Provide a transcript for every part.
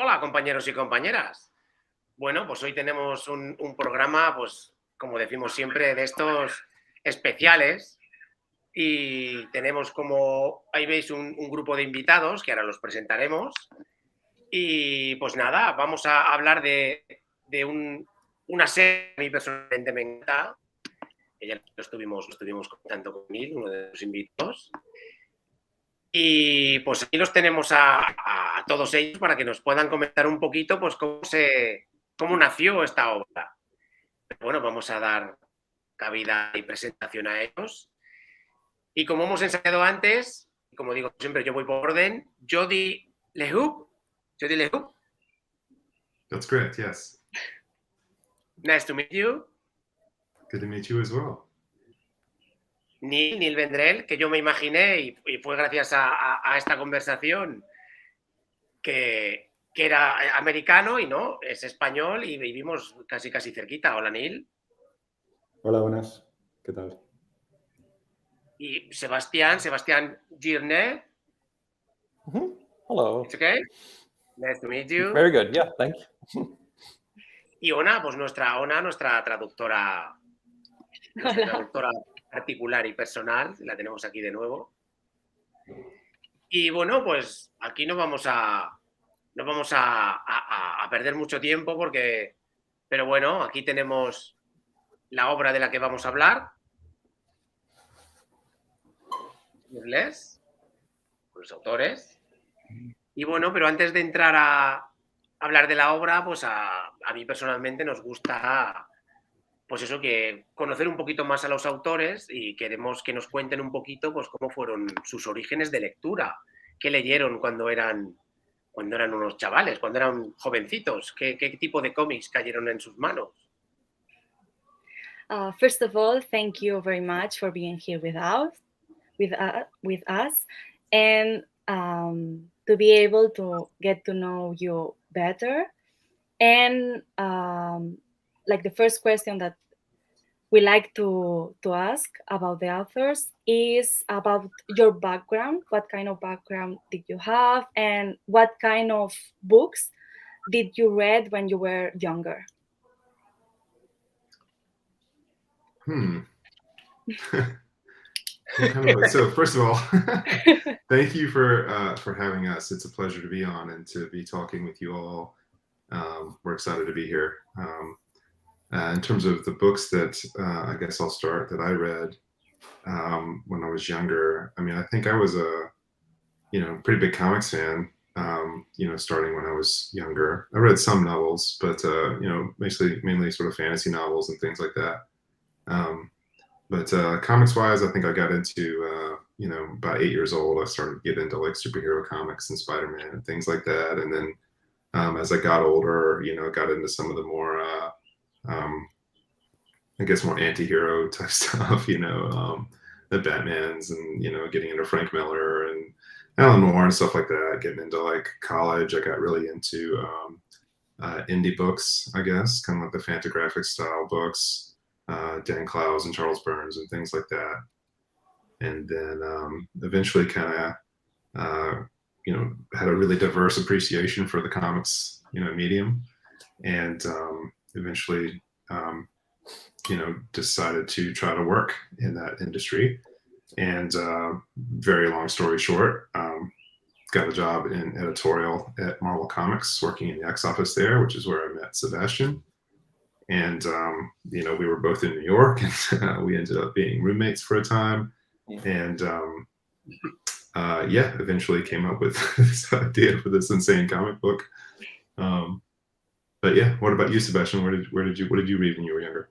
Hola, compañeros y compañeras. Bueno, pues hoy tenemos un programa, pues como decimos siempre, de estos especiales. Y tenemos como, ahí veis, un grupo de invitados que ahora los presentaremos. Y pues nada, vamos a hablar de una serie que a mí personalmente me encanta. Que ya lo estuvimos comentando con Nil, uno de los invitados. Y pues aquí los tenemos a todos ellos para que nos puedan comentar un poquito pues cómo nació esta obra. Pero bueno, vamos a dar cabida y presentación a ellos. Y como hemos ensayado antes, como digo siempre, yo voy por orden. Jody Lehoux. Jody Lehoux. That's correct, yes. Nice to meet you. Good to meet you as well. Nil Vendrell, que yo me imaginé, y fue gracias a esta conversación, que era americano y no, es español y vivimos casi cerquita. Hola, Nil. Hola, buenas. ¿Qué tal? Y Sebastián Girnet. Hello. It's okay. Nice to meet you. Very good. Yeah, thank you. Y Ona, pues nuestra traductora, traductora particular y personal, la tenemos aquí de nuevo. Y bueno, pues aquí no vamos a perder mucho tiempo pero bueno, aquí tenemos la obra de la que vamos a hablar. Inglés, con los autores. Y bueno, pero antes de entrar a hablar de la obra, pues a mí personalmente nos gusta, pues eso, que conocer un poquito más a los autores y queremos que nos cuenten un poquito, pues cómo fueron sus orígenes de lectura, qué leyeron cuando eran unos chavales, cuando eran jovencitos, qué tipo de cómics cayeron en sus manos. First of all, thank you very much for being here with us, and to be able to get to know you better. And like the first question that we like to ask about the authors is about your background. What kind of background did you have, and what kind of books did you read when you were younger? So first of all, thank you for having us. It's a pleasure to be on and to be talking with you all. We're excited to be here. In terms of the books that I guess I'll start that I read when I was younger, I mean, I think I was a pretty big comics fan. Starting when I was younger, I read some novels, but mainly sort of fantasy novels and things like that. But comics-wise, I think I got into, about 8 years old, I started to get into like superhero comics and Spider-Man and things like that. And then as I got older, got into some of the more, I guess, more anti-hero type stuff, the Batmans and, getting into Frank Miller and Alan Moore and stuff like that. Getting into like college, I got really into indie books, I guess, kind of like the Fantagraphics style books. Dan Clowes and Charles Burns and things like that. And then eventually kind of, had a really diverse appreciation for the comics, medium. And eventually, decided to try to work in that industry. And very long story short, got a job in editorial at Marvel Comics, working in the X office there, which is where I met Sebastian. And, we were both in New York, and we ended up being roommates for a time. And, eventually came up with this idea for this insane comic book. But yeah, what about you, Sebastian? What did you read when you were younger?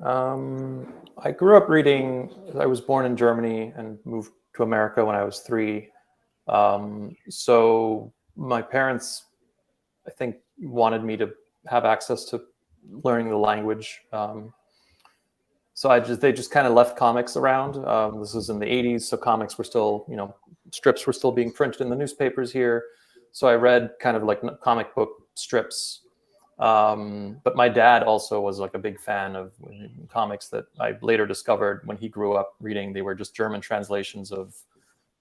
I grew up reading. I was born in Germany and moved to America when I was 3. So my parents, I think, wanted me to have access to learning the language. So they just kind of left comics around. This was in the 80s, so comics were still, strips were still being printed in the newspapers here. So I read kind of like comic book strips. But my dad also was like a big fan of comics that I later discovered when he grew up reading. They were just German translations of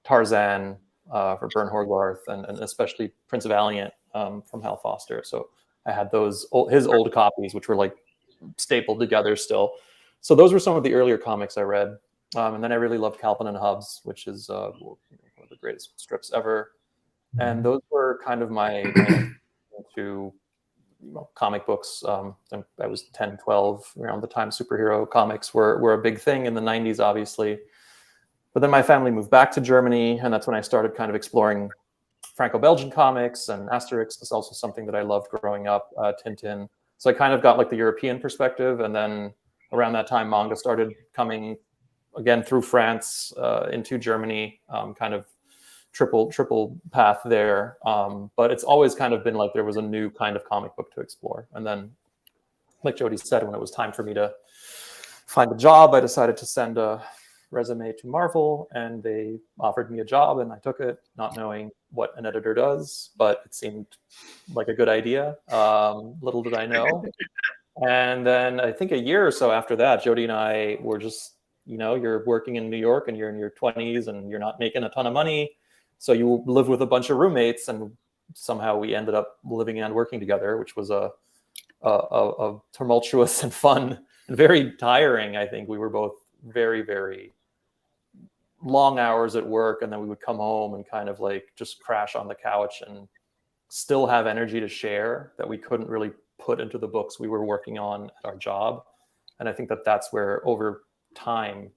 Tarzan for Bern Horglarth, and especially Prince Valiant from Hal Foster. So I had his old copies, which were like stapled together still. So those were some of the earlier comics I read. And then I really loved Calvin and Hobbes, which is one of the greatest strips ever. And those were kind of my to comic books. I was 10, 12 around the time superhero comics were a big thing in the 90s, obviously. But then my family moved back to Germany, and that's when I started kind of exploring Franco-Belgian comics, and Asterix is also something that I loved growing up, Tintin. So I kind of got like the European perspective, and then around that time, manga started coming again through France into Germany, kind of triple path there. But it's always kind of been like there was a new kind of comic book to explore. And then, like Jody said, when it was time for me to find a job, I decided to send a resume to Marvel, and they offered me a job, and I took it, not knowing what an editor does, but it seemed like a good idea. Little did I know. And then I think a year or so after that, Jody and I were just, you're working in New York and you're in your 20s and you're not making a ton of money. So you live with a bunch of roommates, and somehow we ended up living and working together, which was a tumultuous and fun and very tiring. I think we were both very, very long hours at work, and then we would come home and kind of like just crash on the couch and still have energy to share that we couldn't really put into the books we were working on at our job. And I think that that's where over time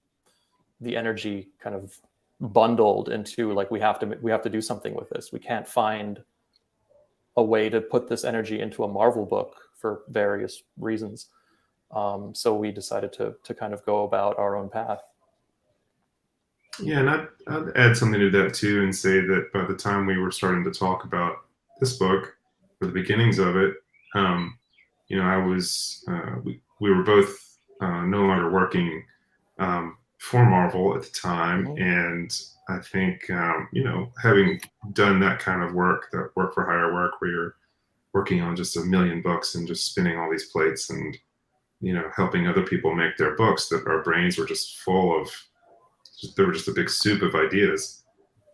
the energy kind of bundled into like we have to do something with this. We can't find a way to put this energy into a Marvel book for various reasons. So we decided to kind of go about our own path. Yeah, and I'd add something to that too, and say that by the time we were starting to talk about this book, or the beginnings of it, I was we were both no longer working for Marvel at the time, and I think having done that kind of work, that work for hire work, where you're working on just a million books and just spinning all these plates and helping other people make their books, that our brains were just full of. There were just a big soup of ideas.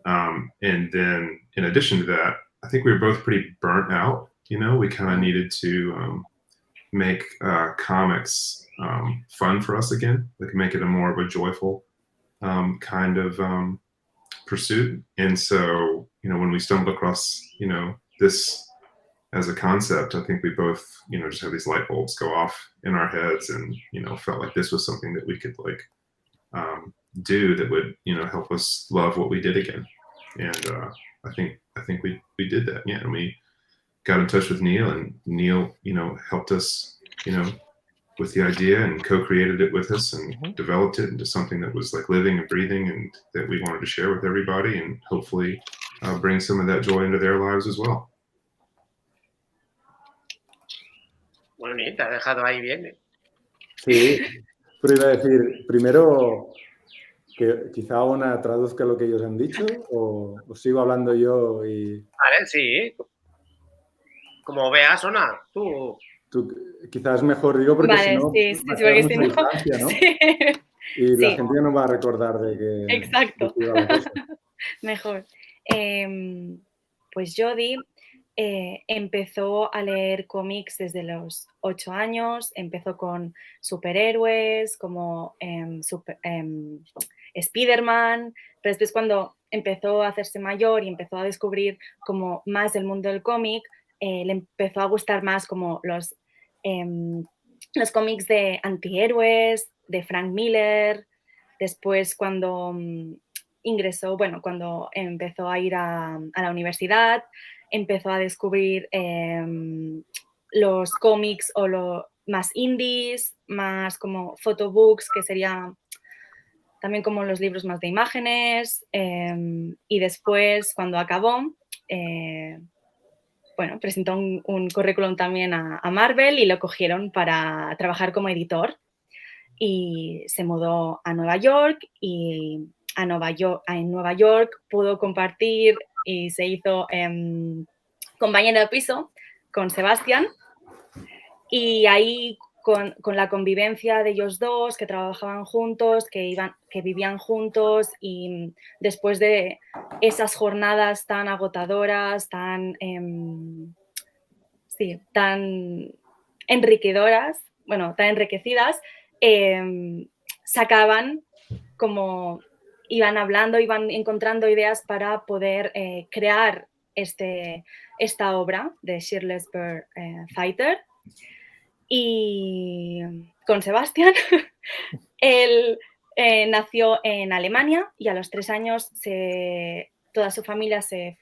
And then in addition to that, I think we were both pretty burnt out. We kind of needed to make comics fun for us again, like make it a more of a joyful kind of pursuit. And so, when we stumbled across, this as a concept, I think we both, just had these light bulbs go off in our heads, and, felt like this was something that we could like do that would help us love what we did again. And I think we did that. Yeah, and we got in touch with Nil, and Nil helped us with the idea and co-created it with us and developed it into something that was like living and breathing and that we wanted to share with everybody, and hopefully bring some of that joy into their lives as well. Bueno, te ha dejado ahí bien. Sí, pero iba a decir, primero que quizá Ona traduzca lo que ellos han dicho, o sigo hablando yo y... Vale, sí. Como veas, Ona, tú quizás mejor digo, porque vale, si no, sí, va a porque quedar mucha distancia, ¿no? Sí. Y la Sí. gente no va a recordar de que... Exacto. de que iba la cosa. Mejor. Pues Jody empezó a leer cómics desde los 8 años, empezó con superhéroes como Spider-Man, pero después cuando empezó a hacerse mayor y empezó a descubrir como más del mundo del cómic, le empezó a gustar más como los cómics de antihéroes, de Frank Miller. Después cuando ingresó, cuando empezó a ir a la universidad, empezó a descubrir los cómics más indies, más como photobooks, que sería también como los libros más de imágenes. Y después, cuando acabó, presentó un currículum también a Marvel y lo cogieron para trabajar como editor. Y se mudó a Nueva York, y en Nueva York pudo compartir y se hizo compañero de piso con Sebastián, y ahí con la convivencia de ellos dos, que trabajaban juntos, que vivían juntos, y después de esas jornadas tan agotadoras, tan enriquecedoras, tan enriquecidas, sacaban como iban hablando, iban encontrando ideas para poder crear esta obra de Shirtless Bird Fighter. Y con Sebastián, él nació en Alemania y a los 3 años toda su familia se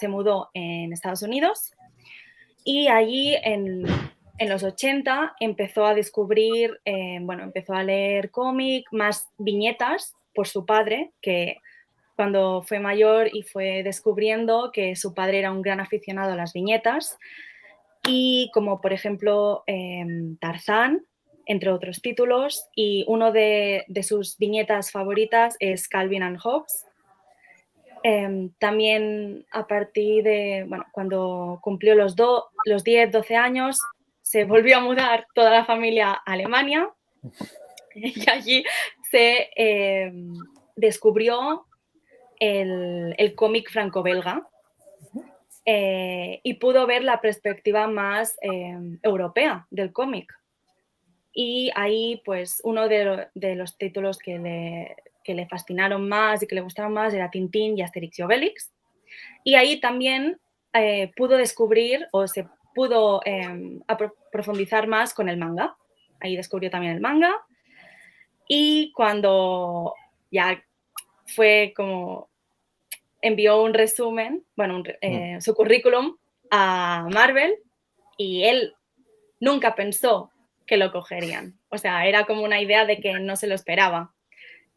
mudó en Estados Unidos, y allí en los 80 empezó a descubrir, empezó a leer cómic, más viñetas por su padre, que cuando fue mayor y fue descubriendo que su padre era un gran aficionado a las viñetas, y como por ejemplo Tarzán, entre otros títulos, y uno de sus viñetas favoritas es Calvin and Hobbes. También a partir de, cuando cumplió los 10, 12 años, se volvió a mudar toda la familia a Alemania, y allí se descubrió el cómic franco-belga, y pudo ver la perspectiva más europea del cómic. Y ahí, pues, uno de los títulos que le fascinaron más y que le gustaron más era Tintín y Asterix y Obelix. Y ahí también pudo descubrir, o se pudo profundizar más con el manga. Ahí descubrió también el manga. Y cuando ya fue como envió un resumen, su currículum a Marvel, y él nunca pensó que lo cogerían. O sea, era como una idea de que no se lo esperaba,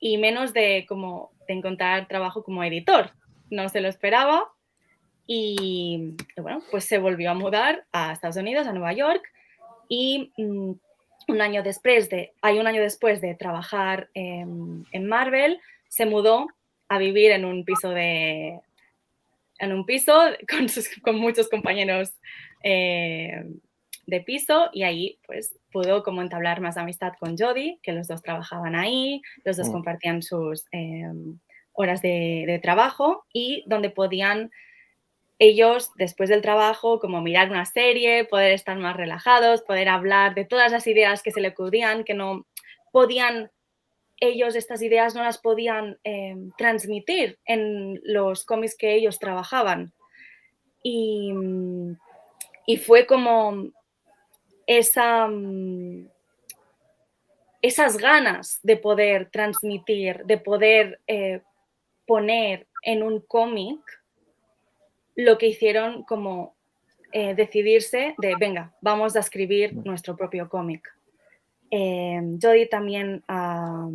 y menos de encontrar trabajo como editor. No se lo esperaba, y pues se volvió a mudar a Estados Unidos, a Nueva York, y un año después de trabajar en Marvel, se mudó a vivir en un piso con muchos compañeros de piso, y ahí pues pudo como entablar más amistad con Jodie, que los dos trabajaban ahí, los dos compartían sus horas de trabajo, y donde podían ellos, después del trabajo, como mirar una serie, poder estar más relajados, poder hablar de todas las ideas que se le ocurrían, que no podían ellos, estas ideas no las podían transmitir en los cómics que ellos trabajaban. Y fue como esas ganas de poder transmitir, de poder poner en un cómic lo que hicieron como decidirse de, venga, vamos a escribir nuestro propio cómic. Jodie también ha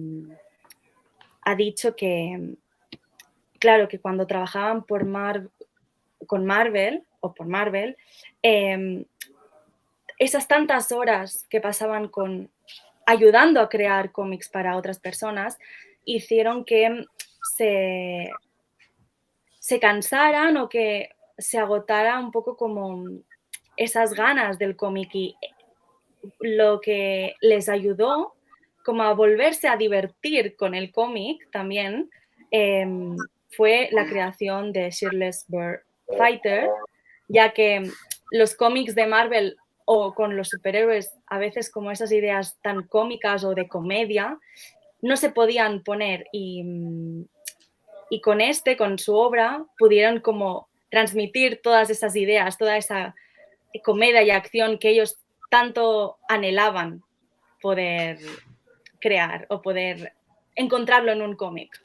dicho que, claro, que cuando trabajaban con Marvel, esas tantas horas que pasaban ayudando a crear cómics para otras personas, hicieron que se cansaran, o que se agotara un poco como esas ganas del cómic, y lo que les ayudó como a volverse a divertir con el cómic también fue la creación de Shirtless Bird Fighter, ya que los cómics de Marvel o con los superhéroes, a veces como esas ideas tan cómicas o de comedia, no se podían poner, y con su obra pudieron como transmitir todas esas ideas, toda esa comedia y acción que ellos tanto anhelaban poder crear o poder encontrarlo en un cómic.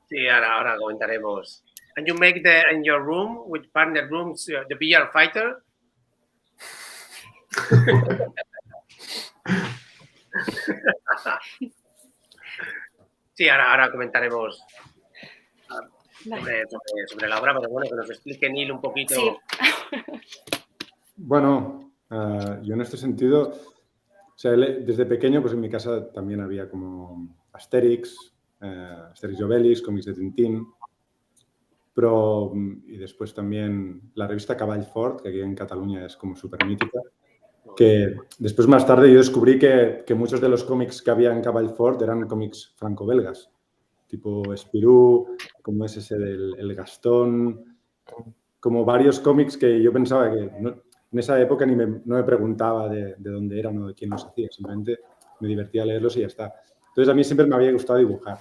Sí, ahora comentaremos. And you make in your room with partner rooms the VR fighter. Sí, ahora comentaremos sobre la obra, pero bueno, que nos explique Nil un poquito. Sí. Bueno, yo en este sentido, o sea, desde pequeño, pues en mi casa también había como Asterix y Obelix, cómics de Tintín, y después también la revista Cavall Fort, que aquí en Cataluña es como súper mítica. que después más tarde yo descubrí que muchos de los cómics que había en Caballfort eran cómics franco-belgas, tipo Spirou, como es ese del El Gastón, como varios cómics que yo pensaba que en esa época no me preguntaba de dónde eran o de quién los hacía, simplemente me divertía leerlos y ya está. Entonces a mí siempre me había gustado dibujar,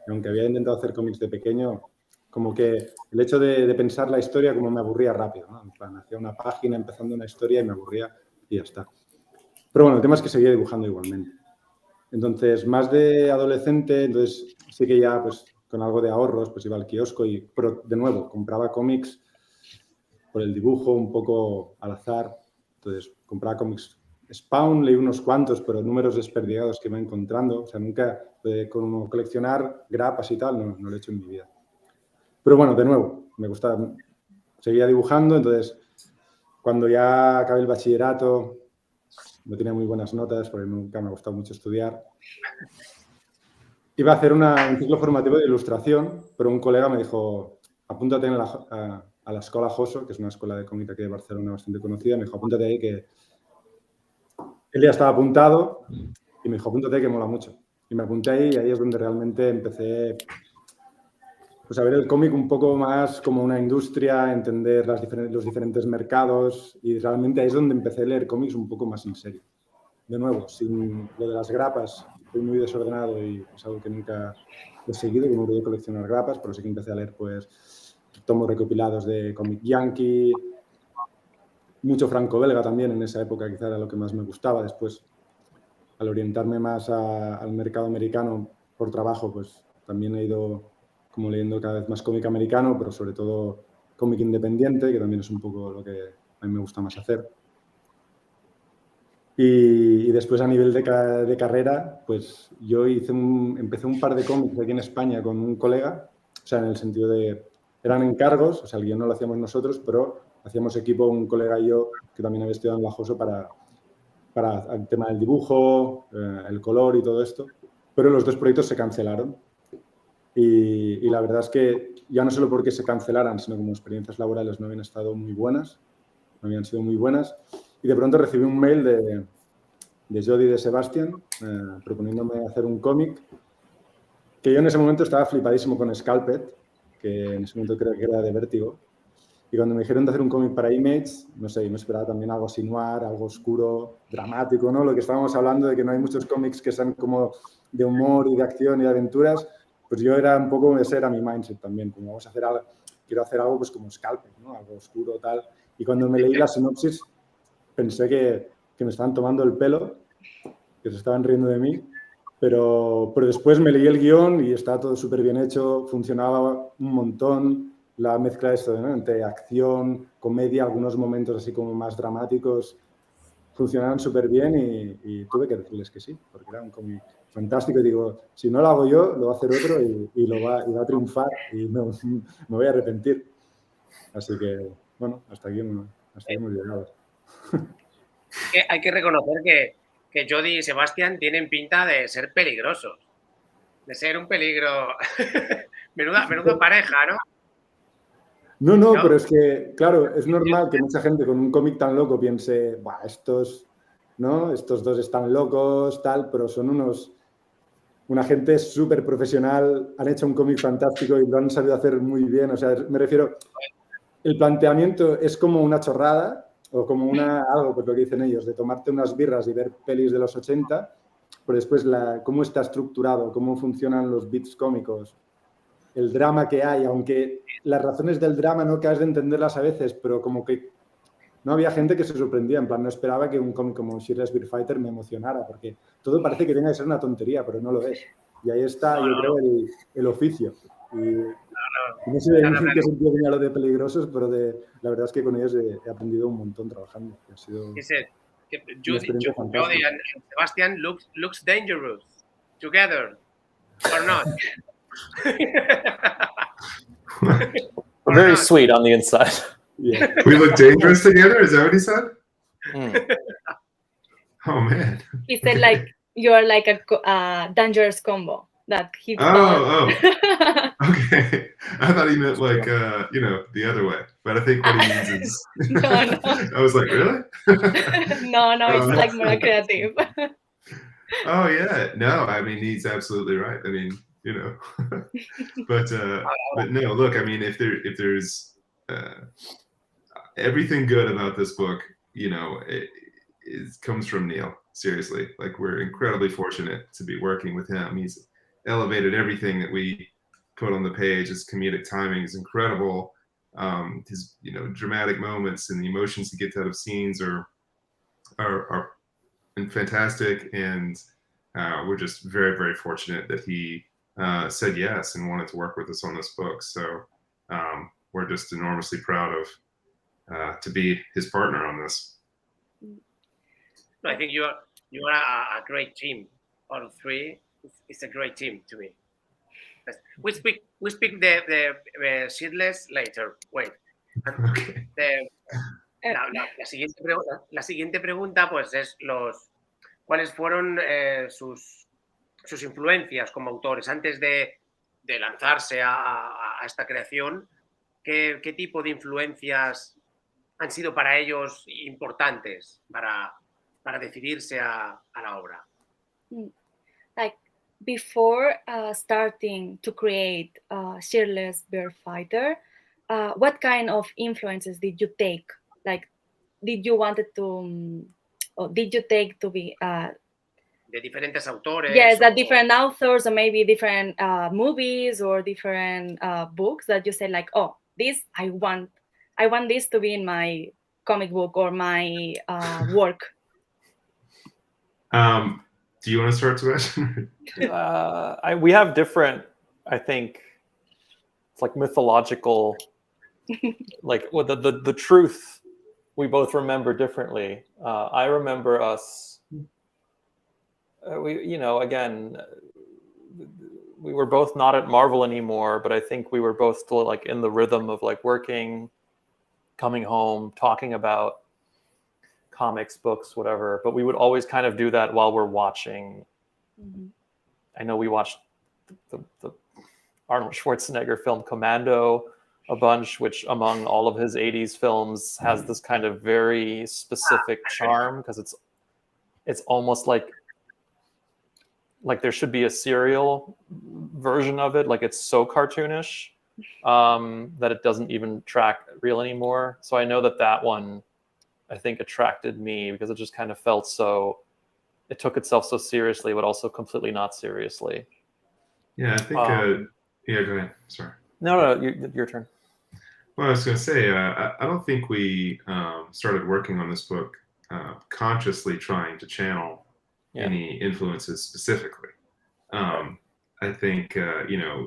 aunque había intentado hacer cómics de pequeño, como que el hecho de pensar la historia como me aburría rápido, ¿no? En plan, hacía una página empezando una historia y me aburría y ya está. Pero bueno, el tema es que seguía dibujando igualmente. Entonces, más de adolescente, entonces sí que ya pues con algo de ahorros pues iba al kiosco pero de nuevo, compraba cómics por el dibujo, un poco al azar. Entonces, compraba cómics Spawn, leí unos cuantos, pero números desperdigados que iba encontrando. O sea, nunca, como coleccionar grapas y tal, no lo he hecho en mi vida. Pero bueno, de nuevo, me gustaba, seguía dibujando, entonces cuando ya acabé el bachillerato, no tenía muy buenas notas porque nunca me ha gustado mucho estudiar. Iba a hacer un ciclo formativo de ilustración, pero un colega me dijo, apúntate a la Escola Joso, que es una escuela de cómic aquí de Barcelona bastante conocida, me dijo, apúntate ahí, que él ya estaba apuntado, y me dijo, apúntate que mola mucho. Y me apunté ahí, y ahí es donde realmente empecé pues, a ver el cómic un poco más como una industria, entender los diferentes mercados, y realmente ahí es donde empecé a leer cómics un poco más en serio. De nuevo, sin lo de las grapas, soy muy desordenado y es algo que nunca he seguido, que no voy a coleccionar grapas, pero sí que empecé a leer pues tomos recopilados de cómic yankee, mucho franco-belga también en esa época, quizá era lo que más me gustaba. Después, al orientarme más al mercado americano por trabajo, pues también he ido como leyendo cada vez más cómic americano, pero sobre todo cómic independiente, que también es un poco lo que a mí me gusta más hacer. Y después a nivel de carrera, pues yo empecé un par de cómics aquí en España con un colega, o sea, en el sentido de, eran encargos, o sea, el guión no lo hacíamos nosotros, pero hacíamos equipo, un colega y yo, que también había estudiado en la JOSO para el tema del dibujo, el color y todo esto, pero los dos proyectos se cancelaron. Y la verdad es que ya no solo porque se cancelaran, sino como experiencias laborales no habían estado muy buenas, no habían sido muy buenas. Y de pronto recibí un mail de Jody y de Sebastián proponiéndome hacer un cómic que yo en ese momento estaba flipadísimo con Scalped, que en ese momento creo que era de Vértigo. Y cuando me dijeron de hacer un cómic para Image, no sé, yo me esperaba también algo así noir, algo oscuro, dramático, ¿no? Lo que estábamos hablando de que no hay muchos cómics que sean como de humor y de acción y de aventuras, pues yo era un poco, ese era mi mindset también, como vamos a hacer algo, quiero hacer algo pues como Scalped, ¿no? Algo oscuro, tal. Y cuando me leí la sinopsis, pensé que me estaban tomando el pelo, que se estaban riendo de mí, pero después me leí el guión y estaba todo súper bien hecho, funcionaba un montón, la mezcla de esto, ¿no? Entre acción, comedia, algunos momentos así como más dramáticos, funcionaban súper bien y tuve que decirles que sí, porque era un cómic fantástico. Y digo, si no lo hago yo, lo va a hacer otro y va a triunfar y no, me voy a arrepentir. Así que, bueno, hasta aquí hemos llegado. Hay que reconocer que Jody y Sebastián tienen pinta de ser peligrosos, de ser un peligro. menuda pareja, ¿no? No, pero es que, claro, es normal que mucha gente con un cómic tan loco piense, estos dos están locos, tal, pero son una gente súper profesional, han hecho un cómic fantástico y lo han sabido hacer muy bien. O sea, me refiero, el planteamiento es como una chorrada o como algo, pues lo que dicen ellos, de tomarte unas birras y ver pelis de los 80, pero después cómo está estructurado, cómo funcionan los beats cómicos, el drama que hay, aunque las razones del drama no acabas de entenderlas a veces, pero como que no había gente que se sorprendía, en plan, no esperaba que un cómic como Shirley's Beer Fighter me emocionara, porque todo parece que tenga que ser una tontería, pero no lo es. Y ahí está, yo creo, el oficio. Y no sé en qué sentido venía lo de peligrosos, pero la verdad es que con ellos he aprendido un montón trabajando. Ha sido Jody and Sebastian looks dangerous together, or not? Very sweet on the inside. Yeah. We look dangerous together? Is that what he said? Oh, man. He said, like, you're like a dangerous combo. that he Oh, thought. okay. I thought he meant like, the other way. But I think what he means is, No. I was like, really? No, it's like more creative. Oh yeah, no, I mean, he's absolutely right. I mean, but no, look, I mean, if there's everything good about this book, it comes from Nil. Seriously, like, we're incredibly fortunate to be working with him. He's elevated everything that we put on the page. His comedic timing is incredible. His dramatic moments and the emotions he gets out of scenes are fantastic, and we're just very, very fortunate that he said yes and wanted to work with us on this book. So we're just enormously proud of to be his partner on this. I think you are a great team. All three, it's a great team to me. We speak the seedless later. Wait. Okay. La siguiente pregunta, pues, es ¿cuáles fueron sus influencias como autores antes de lanzarse a esta creación? ¿Qué tipo de influencias han sido para ellos importantes para decidirse a la obra? Like, before starting to create Shirley's Bear Fighter, what kind of influences did you take? Like, did you take to be de diferentes autores? Yes, that different authors, or maybe different movies or different books that you say, like, oh, this I want this to be in my comic book or my work. Do you want to start, Sebastian? We have different, I think, it's like mythological, like, well, the truth we both remember differently. I remember us, again, we were both not at Marvel anymore, but I think we were both still like in the rhythm of like working, coming home, talking about comics, books, whatever. But we would always kind of do that while we're watching. Mm-hmm. I know we watched the Arnold Schwarzenegger film Commando a bunch, which among all of his 80s films has this kind of very specific charm, because it's almost like there should be a serial version of it. Like, it's so cartoonish that it doesn't even track real anymore. So I know that one, I think, attracted me because it just kind of felt so, it took itself so seriously, but also completely not seriously. Yeah, I think, yeah, go ahead. Sorry. No, your turn. Well, I was going to say, I don't think we started working on this book consciously trying to channel any influences specifically. I think,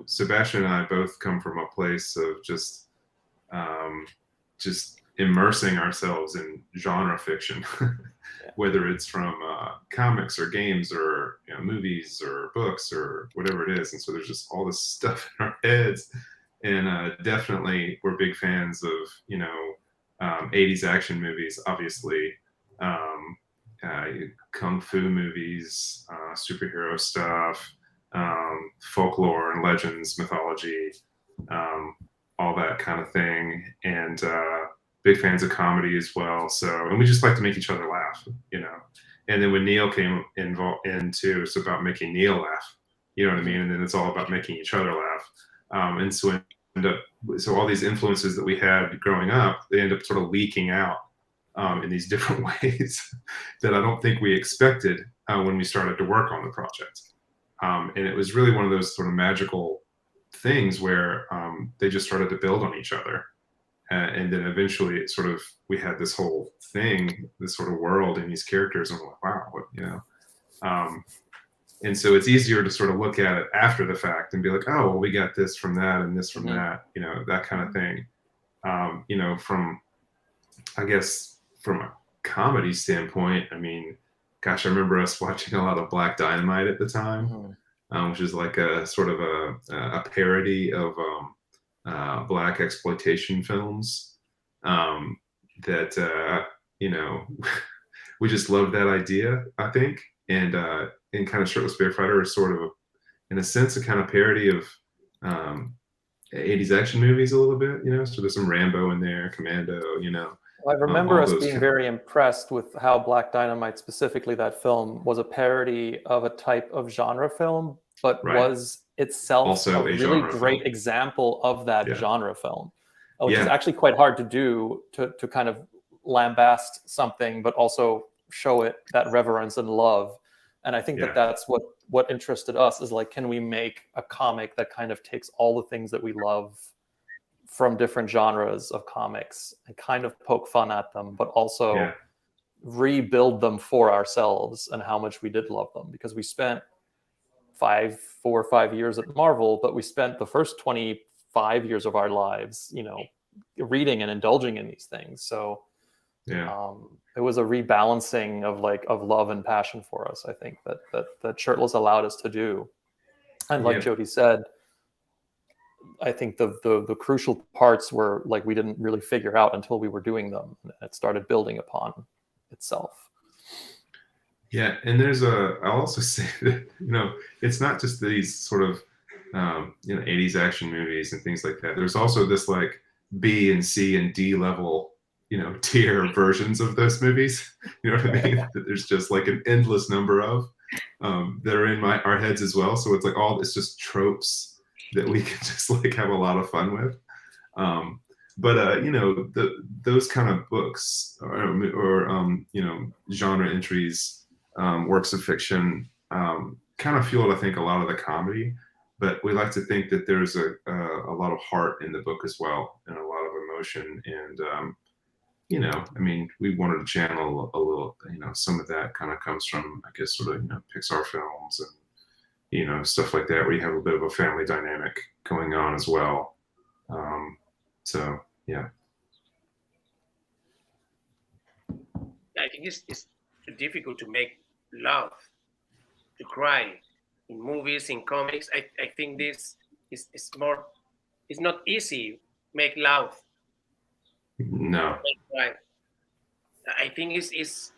Sebastian and I both come from a place of just immersing ourselves in genre fiction, whether it's from comics or games or movies or books or whatever it is. And so there's just all this stuff in our heads. And definitely we're big fans of, 80s action movies, obviously, kung fu movies, superhero stuff, folklore and legends, mythology, all that kind of thing. And big fans of comedy as well. So, and we just like to make each other laugh, And then when Nil came involved into, it's about making Nil laugh, you know what I mean? And then it's all about making each other laugh. And so so all these influences that we had growing up, they end up sort of leaking out in these different ways that I don't think we expected when we started to work on the project. And it was really one of those sort of magical things where they just started to build on each other. And then eventually it sort of, we had this whole thing, this sort of world and these characters, and we're like, wow, what, and so it's easier to sort of look at it after the fact and be like, oh, well, we got this from that and this from that, that kind of thing. From, I guess, from a comedy standpoint, I mean, gosh, I remember us watching a lot of Black Dynamite at the time, which is like a sort of a parody of Black exploitation films that, we just loved that idea, I think. And kind of Shirtless Bear Fighter is sort of in a sense, a kind of parody of 80s action movies a little bit, you know. So there's some Rambo in there, Commando, you know. I remember us those being very impressed with how Black Dynamite, specifically that film, was a parody of a type of genre film, but Right. was itself Also a a really genre great film. example of that Yeah. genre film, which Yeah. is actually quite hard to do, to kind of lambast something, but also show it that reverence and love. And I think Yeah. that that's what interested us, is like, can we make a comic that kind of takes all the things that we love from different genres of comics and kind of poke fun at them, but also Yeah. rebuild them for ourselves and how much we did love them. Because we spent 4 or 5 years at Marvel, but we spent the first 25 years of our lives, you know, reading and indulging in these things. So Yeah. it was a rebalancing of love and passion for us, I think, that Shirtless allowed us to do. And like Yeah. Jody said, I think the crucial parts were like we didn't really figure out until we were doing them, and it started building upon itself. Yeah, and I'll also say that, you know, it's not just these sort of, you know, 80s action movies and things like that. There's also this like B and C and D level, you know, tier versions of those movies. You know what I mean? That there's just like an endless number of that are in our heads as well. So it's like it's just tropes that we can just like have a lot of fun with. But you know, those kind of books or you know, genre entries, works of fiction, kind of fueled, I think, a lot of the comedy. But we like to think that there's a lot of heart in the book as well, and a lot of emotion. And you know, I mean, we wanted to channel a little, you know, some of that kind of comes from, I guess, sort of, you know, Pixar films and, you know, stuff like that, where you have a bit of a family dynamic going on as well. So yeah. I think it's difficult to make love, to cry in movies, in comics. I think this is more. It's not easy make love. No. Right. I think it's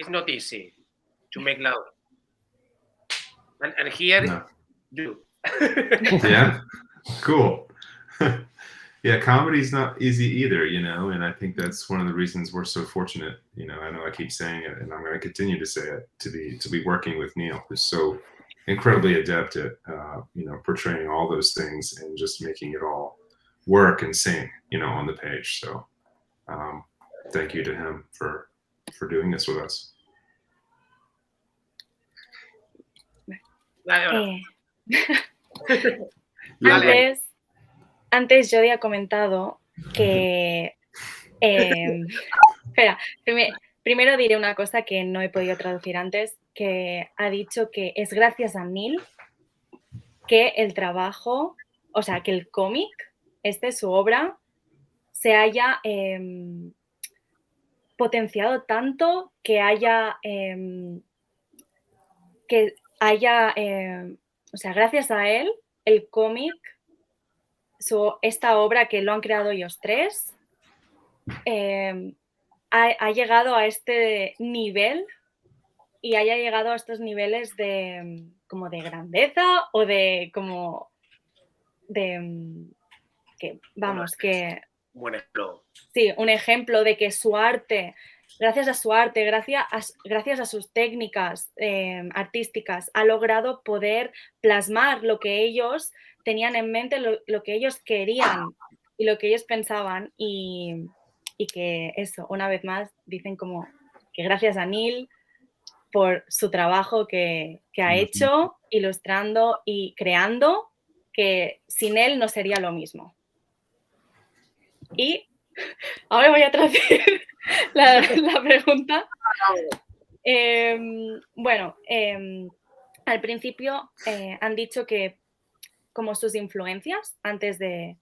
not easy to make love. And here No. do. Yeah. Cool. Yeah, comedy's not easy either, you know, and I think that's one of the reasons we're so fortunate. You know I keep saying it, and I'm going to continue to say it, to be working with Nil, who's so incredibly adept at you know, portraying all those things and just making it all work and sing, you know, on the page. So thank you to him for doing this with us. Antes yo había comentado que... espera, primero diré una cosa que no he podido traducir antes, que ha dicho que es gracias a Nil que el trabajo, o sea, que el cómic, su obra, se haya potenciado tanto que haya... o sea, gracias a él, el cómic, esta obra que lo han creado ellos tres, ha llegado a este nivel y haya llegado a estos niveles de como de grandeza o de como de que vamos, que buen ejemplo. Sí, un ejemplo de que su arte, gracias a su arte, gracias a sus técnicas artísticas, ha logrado poder plasmar lo que ellos tenían en mente, lo que ellos querían y lo que ellos pensaban, y que eso, una vez más, dicen como que gracias a Nil por su trabajo que ha hecho, ilustrando y creando, que sin él no sería lo mismo. Y ahora voy a traducir la pregunta. Bueno, al principio han dicho que como sus influencias antes de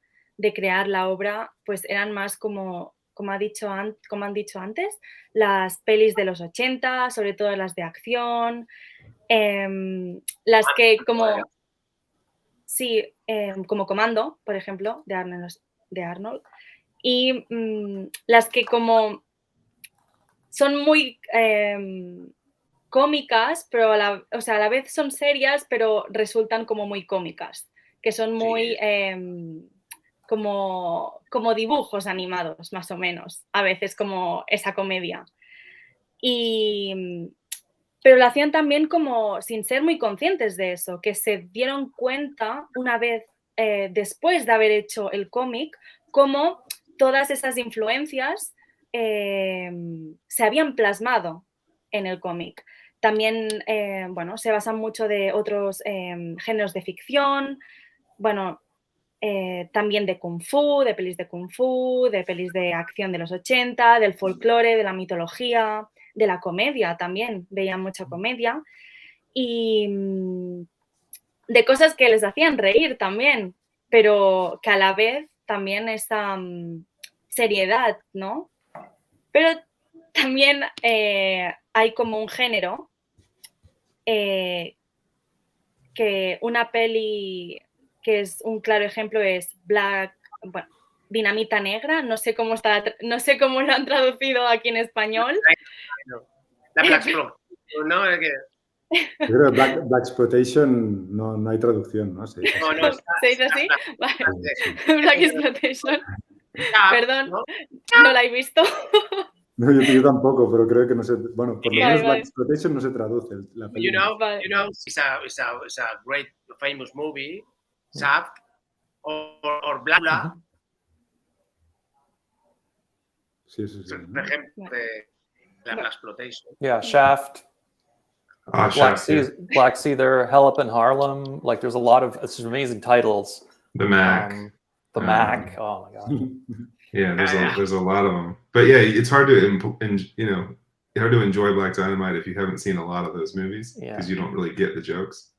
crear la obra, pues eran más como han dicho antes, las pelis de los 80, sobre todo las de acción, las que como... Sí, como Comando, por ejemplo, de Arnold. Y las que como son muy cómicas, pero o sea, a la vez son serias, pero resultan como muy cómicas, que son muy como dibujos animados, más o menos, a veces como esa comedia. Pero lo hacían también como sin ser muy conscientes de eso, que se dieron cuenta una vez después de haber hecho el cómic, cómo todas esas influencias se habían plasmado en el cómic. También, bueno, se basan mucho de otros géneros de ficción, bueno, también de kung fu, de pelis de acción de los 80, del folclore, de la mitología, de la comedia también, veían mucha comedia, y de cosas que les hacían reír también, pero que a la vez también esa seriedad, ¿no? Pero también hay como un género que una peli que es un claro ejemplo es Dinamita Negra, no sé cómo lo han traducido aquí en español. La Blaxploitation, ¿no? Yo creo que Blaxploitation no hay traducción, ¿no? ¿Se dice así? Blaxploitation. Perdón, no la he visto. No, yo tampoco, pero creo que no se... Bueno, por lo menos Blaxploitation no se traduce la película. You know, it's a great famous movie, Shaft, or Bla. Sí. Por ejemplo, de la Blaxploitation. Yeah, Shaft. Black Sea, there, Hell Up in Harlem. Like, there's a lot of amazing titles. The Mac. Mac. Oh my god. Yeah, there's a lot of them. But yeah, it's hard to hard to enjoy Black Dynamite if you haven't seen a lot of those movies because you don't really get the jokes.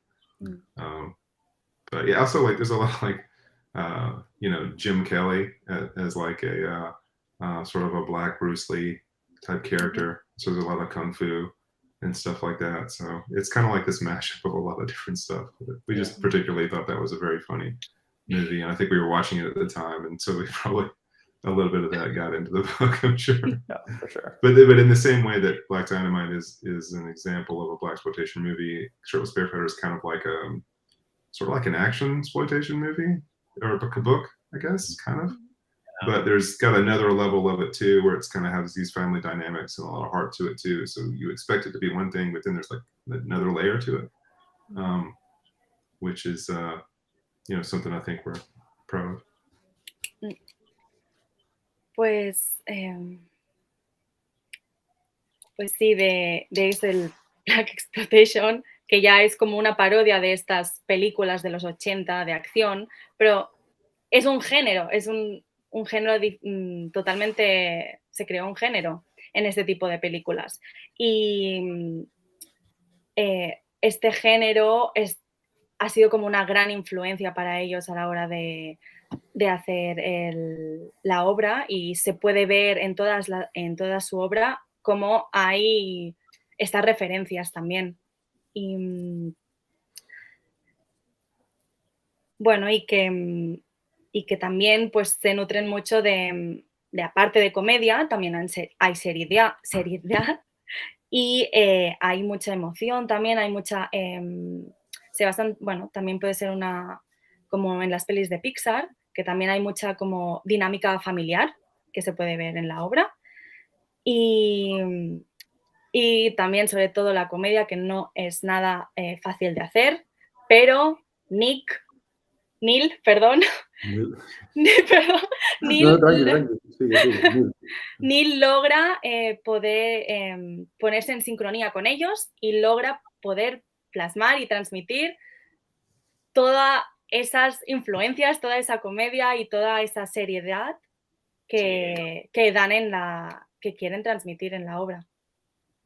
But yeah, also like there's a lot of like Jim Kelly as like a sort of a black Bruce Lee type character. So there's a lot of kung fu and stuff like that. So it's kind of like this mashup of a lot of different stuff. We just particularly thought that was a very funny movie, and I think we were watching it at the time, and so we probably a little bit of that got into the book, I'm sure. Yeah, for sure. But in the same way that Black Dynamite is an example of a blaxploitation movie, Shirtless Spearfighter is kind of like a sort of like an action exploitation movie or a book, I guess, kind of. But there's got another level of it too, where it's kind of has these family dynamics and a lot of heart to it too. So you expect it to be one thing, but then there's like another layer to it, which is something I think we're proud of. Pues sí, de eso el Black Exploitation, que ya es como una parodia de estas películas de los 80 de acción, pero es un género, es un género totalmente, se creó un género en este tipo de películas. Y este género ha sido como una gran influencia para ellos a la hora de hacer la obra, y se puede ver en toda su obra cómo hay estas referencias también. Y bueno, y que también pues se nutren mucho de aparte de comedia, también hay seriedad y hay mucha emoción también, hay mucha... se basan, bueno, también puede ser como en las pelis de Pixar, que también hay mucha como dinámica familiar que se puede ver en la obra. Y también, sobre todo, la comedia, que no es nada fácil de hacer, pero Nil logra poder ponerse en sincronía con ellos y logra poder plasmar y transmitir todas esas influencias, toda esa comedia y toda esa seriedad que dan que quieren transmitir en la obra.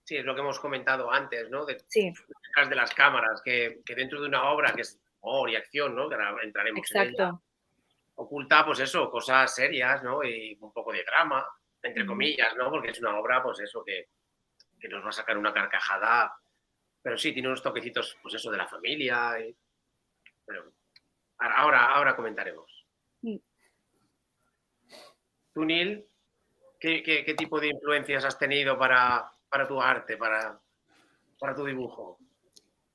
Sí, es lo que hemos comentado antes, ¿no? Detrás de las cámaras, que dentro de una obra que es humor y acción, ¿no? Que ahora entraremos en ella, oculta, pues eso, cosas serias, ¿no? Y un poco de drama, entre comillas, ¿no? Porque es una obra, pues eso, que nos va a sacar una carcajada, pero sí, tiene unos toquecitos, pues eso, de la familia. Pero ahora comentaremos. Tú, Nil, ¿qué tipo de influencias has tenido para tu arte, para para tu dibujo?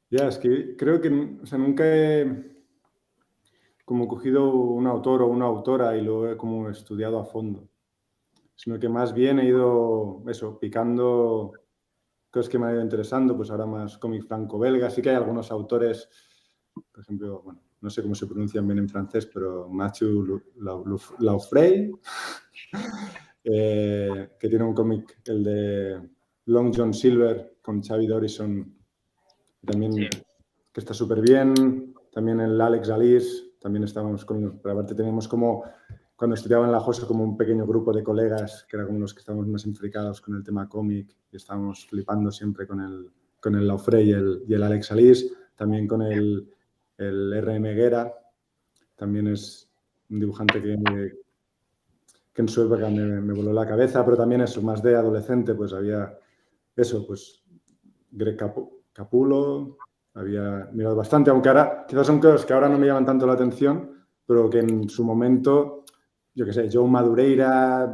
Ya, es que creo que nunca he como cogido un autor o una autora y lo he como estudiado a fondo, sino que más bien he ido, picando cosas que me han ido interesando, pues ahora más cómic franco-belga. Sí que hay algunos autores, por ejemplo, bueno, no sé cómo se pronuncian bien en francés, pero Mathieu Laufrey, que tiene un cómic, el de Long John Silver, con Xavi Dorison, también Sí. que está súper bien. También el Alex Alice, también estábamos con, pero aparte teníamos como, cuando estudiaba en la JOSA, como un pequeño grupo de colegas, que era como los que estábamos más implicados con el tema cómic, y estábamos flipando siempre con el Laufrey y el Alex Alice, también con el R.M. Guerra, también es un dibujante que en su época me voló la cabeza, pero también eso, más de adolescente, pues había eso, pues Greg Capullo, había mirado bastante, aunque ahora quizás son cosas que ahora no me llaman tanto la atención, pero que en su momento, yo qué sé, Joe Madureira,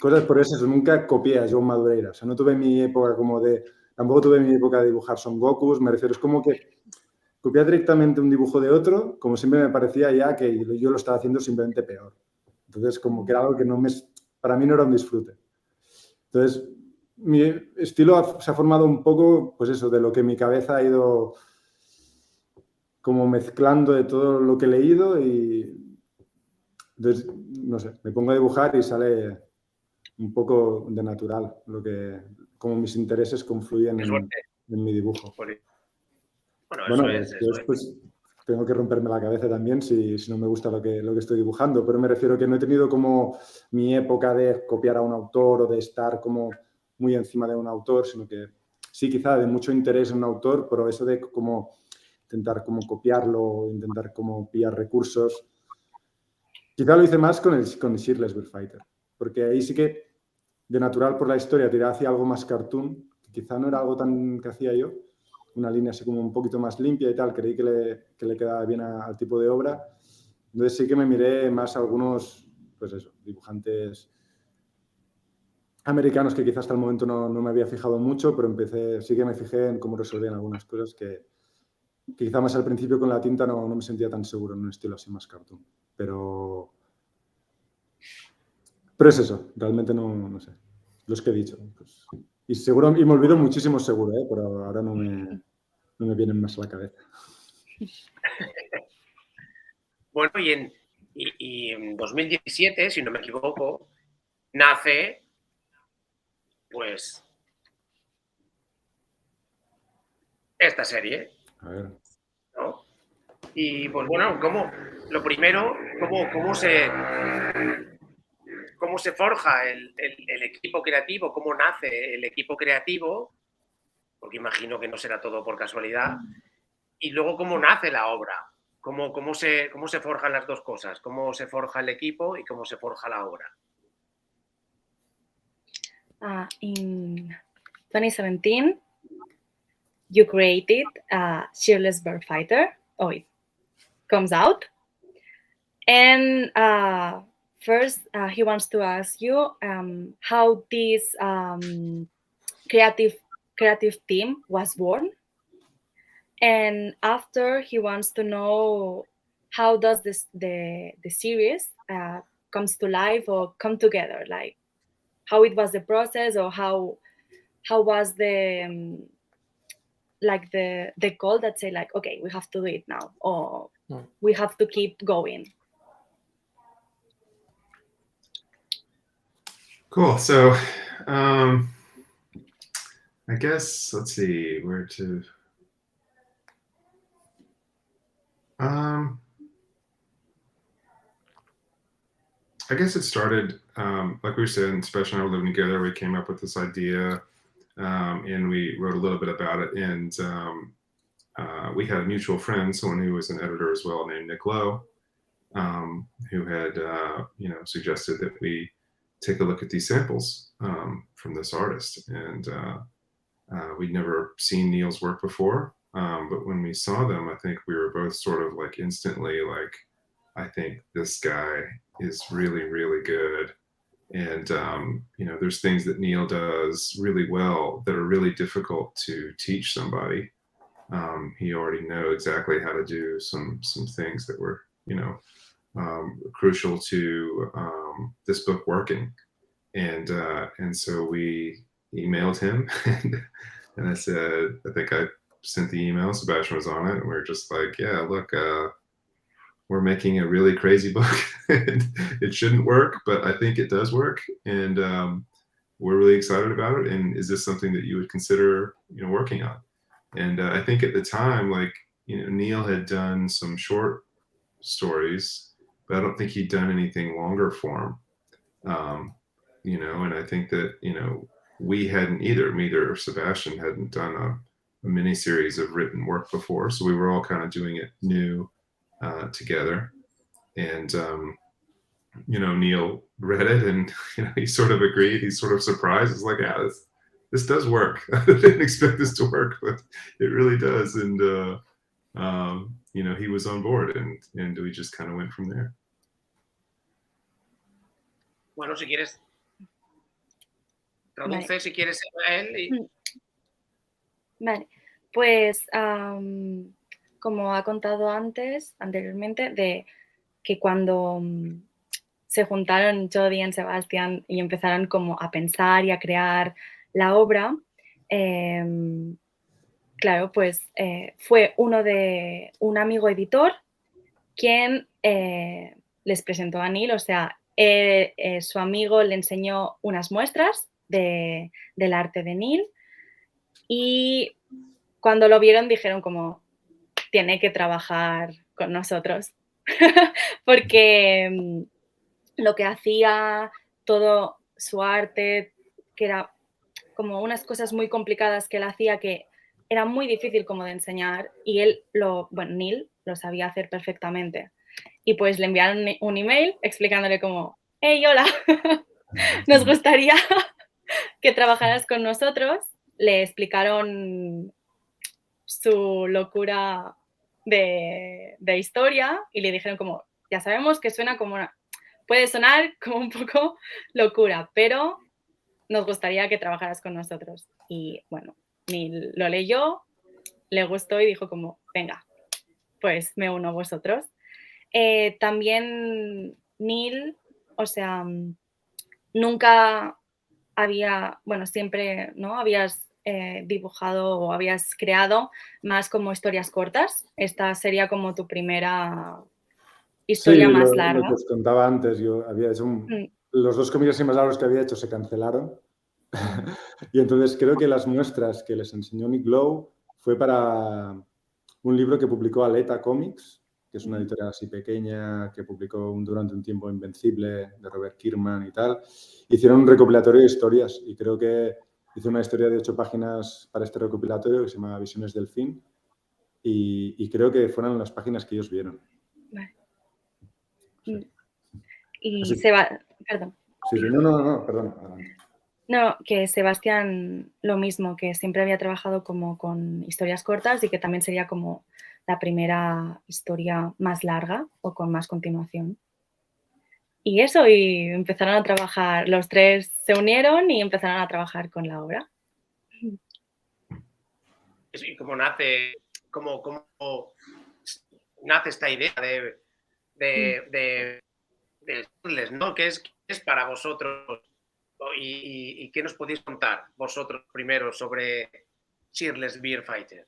cosas por eso, nunca copié a Joe Madureira, o sea, no tuve mi época como de, tampoco tuve mi época de dibujar Son Gokus, me refiero, es como que copiar directamente un dibujo de otro, como siempre me parecía ya que yo lo estaba haciendo simplemente peor. Entonces, como que era algo que para mí no era un disfrute. Entonces, mi estilo se ha formado un poco, pues eso, de lo que mi cabeza ha ido como mezclando de todo lo que he leído y entonces, no sé, me pongo a dibujar y sale un poco de natural, como mis intereses confluyen en mi dibujo. Bueno, Bueno, eso es. pues tengo que romperme la cabeza también si no me gusta lo que estoy dibujando, pero me refiero que no he tenido como mi época de copiar a un autor o de estar como muy encima de un autor, sino que sí, quizá de mucho interés en un autor, pero eso de como intentar como copiarlo, intentar como pillar recursos. Quizá lo hice más con el Shirtless Fighter, porque ahí sí que de natural por la historia tiré hacia algo más cartoon, que quizá no era algo tan que hacía yo, una línea así como un poquito más limpia y tal, creí que le quedaba bien al tipo de obra. Entonces sí que me miré más a algunos, pues eso, dibujantes americanos que quizás hasta el momento no me había fijado mucho, pero sí que me fijé en cómo resolvían algunas cosas que quizá más al principio con la tinta no me sentía tan seguro en un estilo así más cartoon. Pero es eso, realmente no sé, los que he dicho. Pues, y me olvido muchísimo seguro, pero ahora no me vienen más a la cabeza. Bueno, y en 2017, si no me equivoco, nace, pues, esta serie. A ver. ¿No? Y pues bueno, lo primero, cómo se forja el equipo creativo, cómo nace el equipo creativo, porque imagino que no será todo por casualidad, y luego cómo nace la obra, cómo se forjan las dos cosas, cómo se forja el equipo y cómo se forja la obra. In 2017, you created Shirtless Bird Fighter. Oh, it comes out. And first, he wants to ask you how this creative team was born. And after, he wants to know how does the series comes to life or come together, like how it was the process, or how was the like the goal that say like, okay, we have to do it now, or we have to keep going. Cool. So I guess, let's see where to. I guess it started, like we said, Special and I were living together. We came up with this idea and we wrote a little bit about it. And we had a mutual friend, someone who was an editor as well, named Nick Lowe, who had, suggested that we take a look at these samples from this artist. And we'd never seen Neil's work before. But when we saw them, I think we were both sort of like instantly like, I think this guy is really, really good. And, there's things that Nil does really well that are really difficult to teach somebody. He already knows exactly how to do some things that were, crucial to this book working. And so we emailed him and I said, I think I sent the email, Sebastian was on it, and we were just like, yeah, look, we're making a really crazy book. It shouldn't work, but I think it does work. And we're really excited about it. And is this something that you would consider, working on? And I think at the time, Nil had done some short stories, but I don't think he'd done anything longer form. And I think that, we hadn't either, neither or Sebastian hadn't done a mini series of written work before. So we were all kind of doing it new together. And, Nil read it and, he sort of agreed. He's sort of surprised. It's like, yeah, this does work. I didn't expect this to work, but it really does. And, he was on board and we just kind of went from there. Bueno, si quieres, traduce, Vale. si quieres a él. Vale, pues como ha contado anteriormente, de que cuando se juntaron Jody y Sebastián y empezaron como a pensar y a crear la obra, claro, pues fue un amigo editor quien les presentó a Nil, o sea, su amigo le enseñó unas muestras del arte de Nil y cuando lo vieron dijeron como, tiene que trabajar con nosotros, porque lo que hacía, todo su arte, que era como unas cosas muy complicadas que él hacía que era muy difícil como de enseñar y Nil lo sabía hacer perfectamente. Y pues le enviaron un email explicándole como, hey, hola, nos gustaría que trabajaras con nosotros. Le explicaron su locura de historia y le dijeron como, ya sabemos que puede sonar como un poco locura, pero nos gustaría que trabajaras con nosotros. Y bueno, Nil lo leyó, le gustó y dijo como, venga, pues me uno a vosotros. También Nil, o sea, nunca siempre, ¿no? Habías dibujado o habías creado más como historias cortas. Esta sería como tu primera historia más larga. Lo que os contaba antes, yo había hecho los 2 cómics más largos que había hecho se cancelaron. Y entonces creo que las muestras que les enseñó Nick Lowe fue para un libro que publicó Aleta Comics, que es una editorial así pequeña que publicó durante un tiempo Invencible de Robert Kirkman y tal. Hicieron un recopilatorio de historias y creo que hice una historia de 8 páginas para este recopilatorio que se llama Visiones del Fin y creo que fueron las páginas que ellos vieron. Vale. Sí. Y perdón. Sí, no, perdón. No, que Sebastián lo mismo, que siempre había trabajado como con historias cortas y que también sería como la primera historia más larga o con más continuación. Y eso, y empezaron a trabajar, los 3 se unieron y empezaron a trabajar con la obra. ¿Y cómo nace esta idea de ¿no? ¿Qué es para vosotros? ¿Y qué nos podéis contar vosotros primero sobre Shirtless Beer Fighter?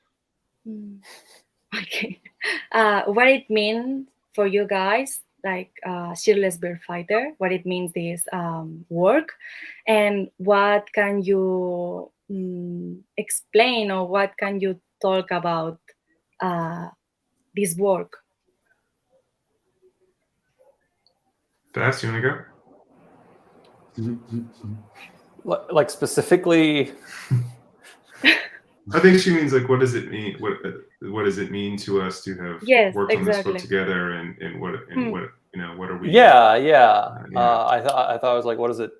Okay. What it means for you guys, like Shirtless Beer Fighter, what it means this work, and what can you explain or what can you talk about this work? Bass, you want to go? Like specifically, I think she means like, what does it mean? What does it mean to us to have worked on this book together, and what what are we? Yeah. I thought I was like, what is it?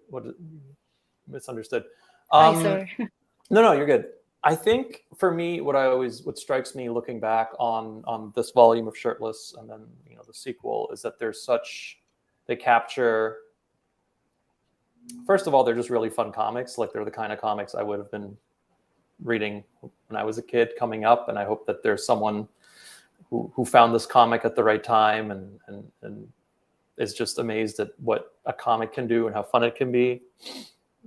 Misunderstood. Sorry. No, you're good. I think for me, what strikes me looking back on this volume of Shirtless and then the sequel is that they capture first of all, they're just really fun comics. Like, they're the kind of comics I would have been reading when I was a kid coming up, and I hope that there's someone who found this comic at the right time and is just amazed at what a comic can do and how fun it can be.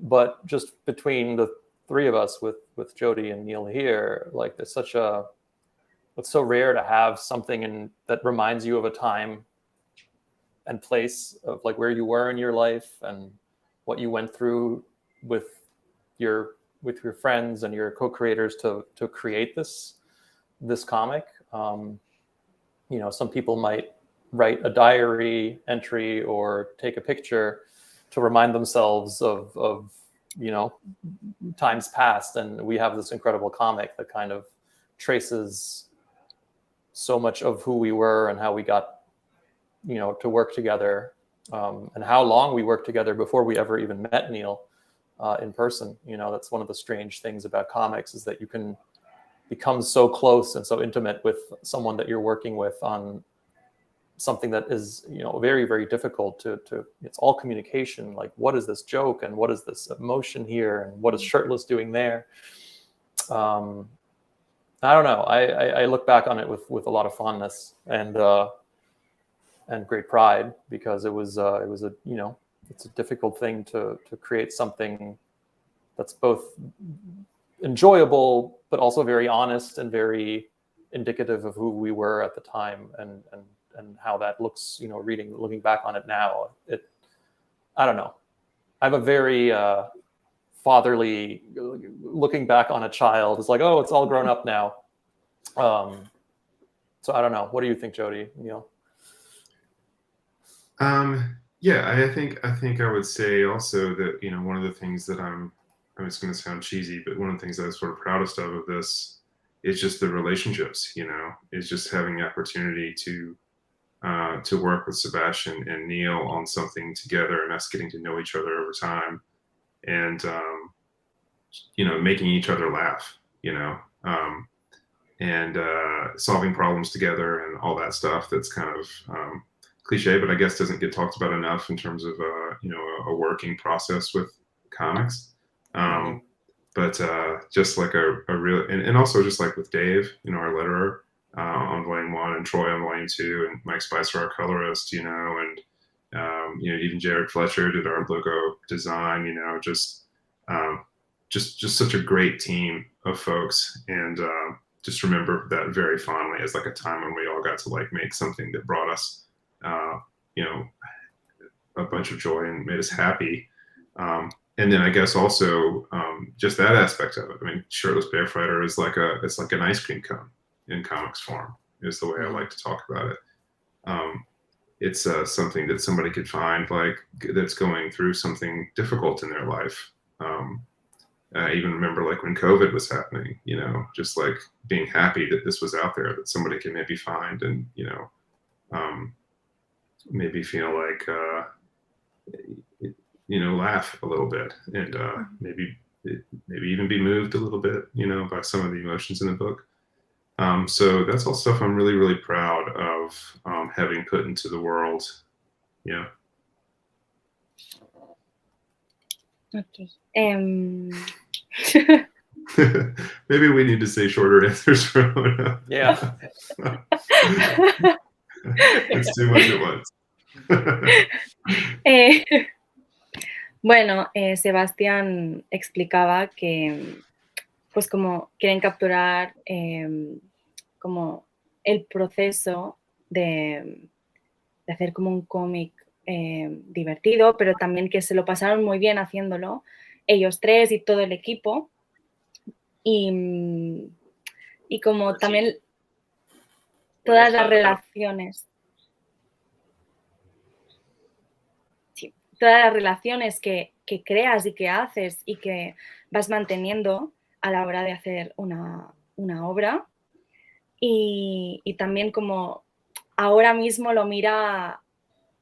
But just between the three of us with Jody and Nil here, like, it's so rare to have something that reminds you of a time and place of like where you were in your life and what you went through with your friends and your co-creators to create this comic. You know, some people might write a diary entry or take a picture to remind themselves of you know, times past, and we have this incredible comic that kind of traces so much of who we were and how we got, you know, to work together, and how long we worked together before we ever even met Nil in person. You know, that's one of the strange things about comics, is that you can become so close and so intimate with someone that you're working with on something that is, you know, very, very difficult to it's all communication. Like, what is this joke and what is this emotion here and what is Shirtless doing there? I don't know. I look back on it with a lot of fondness and great pride, because it was a, you know, it's a difficult thing to create something that's both enjoyable but also very honest and very indicative of who we were at the time and how that looks, you know, looking back on it now. I don't know. I have a very fatherly looking back on a child. It's like, oh, it's all grown up now. So I don't know. What do you think, Jody? You know? Yeah, I think I would say also that, you know, one of the things that it's going to sound cheesy, but one of the things that I'm sort of proudest of this is just the relationships, you know, is just having the opportunity to work with Sebastian and Nil on something together, and us getting to know each other over time, and you know, making each other laugh, you know, and solving problems together and all that stuff. That's kind of cliche, but I guess doesn't get talked about enough in terms of you know, a working process with comics. But just like a real, and also just like with Dave, you know, our letterer on Volume 1, and Troy on Volume 2, and Mike Spicer, our colorist, you know, and you know, even Jared Fletcher did our logo design, you know, just such a great team of folks, and just remember that very fondly as like a time when we all got to like make something that brought us, you know, a bunch of joy and made us happy. And then I guess also just that aspect of it. I mean, Shirtless Bearfighter is it's like an ice cream cone in comics form, is the way I like to talk about it. It's something that somebody could find like that's going through something difficult in their life. I even remember like when COVID was happening, you know, just like being happy that this was out there, that somebody can maybe find and, you know, maybe feel like, you know, laugh a little bit, and maybe even be moved a little bit, you know, by some of the emotions in the book. So that's all stuff I'm really, really proud of having put into the world. Yeah. Okay. Maybe we need to say shorter answers for Ona. Yeah. It's too much at once. Bueno, Sebastián explicaba que, pues, como quieren capturar como el proceso de hacer como un cómic divertido, pero también que se lo pasaron muy bien haciéndolo, ellos tres y todo el equipo. Y como también todas las relaciones. Sí, todas las relaciones que creas y que haces y que vas manteniendo a la hora de hacer una obra. Y también como ahora mismo lo mira,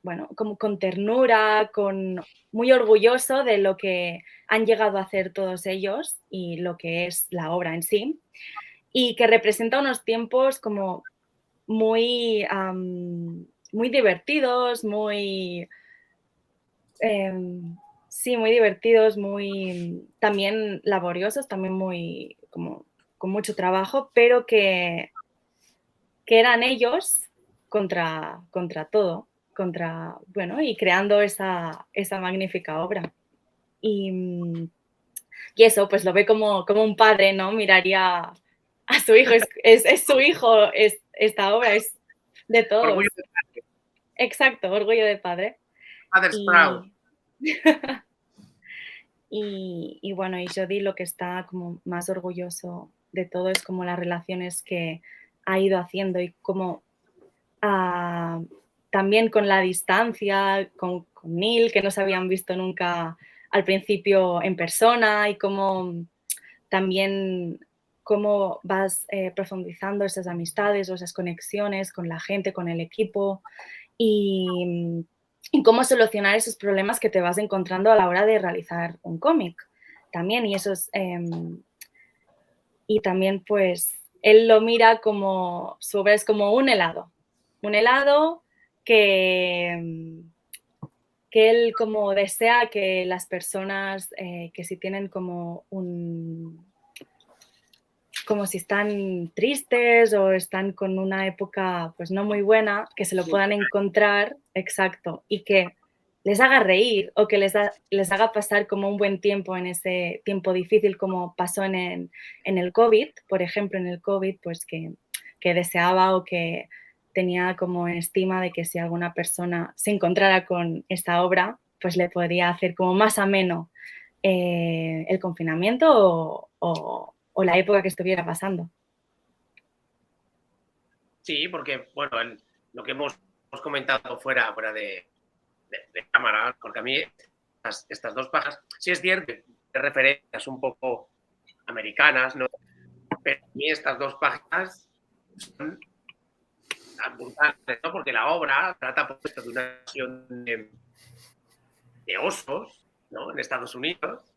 bueno, como con ternura, muy orgulloso de lo que han llegado a hacer todos ellos y lo que es la obra en sí, y que representa unos tiempos como muy, muy divertidos, muy sí, muy divertidos, también laboriosos, también muy, como, con mucho trabajo, pero que eran ellos contra todo, bueno, y creando esa magnífica obra. Y eso, pues lo ve como un padre, ¿no? Miraría a su hijo, es su hijo, esta obra es de todos. Orgullo de padre. Exacto, orgullo de padre. Father's proud. Y bueno, y Jody lo que está como más orgulloso de todo es como las relaciones que ha ido haciendo y cómo también con la distancia, con Nil, que no se habían visto nunca al principio en persona, y cómo también cómo vas profundizando esas amistades o esas conexiones con la gente, con el equipo, y cómo solucionar esos problemas que te vas encontrando a la hora de realizar un cómic también. Y eso es, y también pues él lo mira como, su obra es como un helado que él como desea que las personas que si tienen como como si están tristes o están con una época pues no muy buena, que se lo puedan encontrar, exacto, y que les haga reír o que les haga pasar como un buen tiempo en ese tiempo difícil, como pasó en el COVID, por ejemplo, en el COVID, pues que deseaba o que tenía como estima de que si alguna persona se encontrara con esta obra, pues le podría hacer como más ameno el confinamiento o la época que estuviera pasando. Sí, porque, bueno, lo que hemos comentado fuera de cámara, porque a mí estas dos páginas, sí es cierto, de referencias un poco americanas, ¿no? Pero a mí estas dos páginas son brutales, ¿no? Porque la obra trata por esto de una nación de osos, ¿no? En Estados Unidos.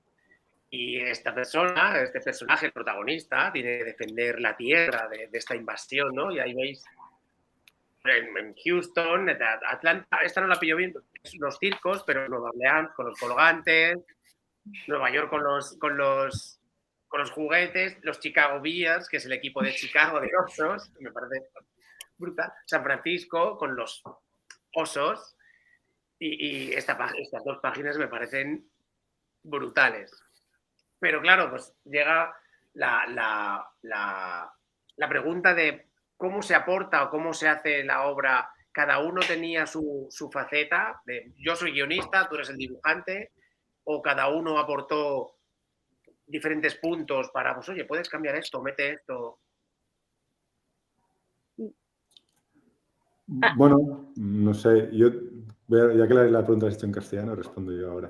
Y esta persona, este personaje, el protagonista, tiene que defender la tierra de esta invasión, ¿no? Y ahí veis en Houston, Atlanta, esta no la pillo bien, los circos, pero Nueva Orleans con los colgantes, Nueva York con los juguetes, los Chicago Bears, que es el equipo de Chicago de osos, me parece brutal, San Francisco con los osos, y estas dos páginas me parecen brutales. Pero claro, pues llega la pregunta de cómo se aporta o cómo se hace la obra. Cada uno tenía su faceta, de yo soy guionista, tú eres el dibujante, o cada uno aportó diferentes puntos para, pues oye, puedes cambiar esto, mete esto. Bueno, no sé, yo, ya que la pregunta la he hecho en castellano, respondo yo ahora.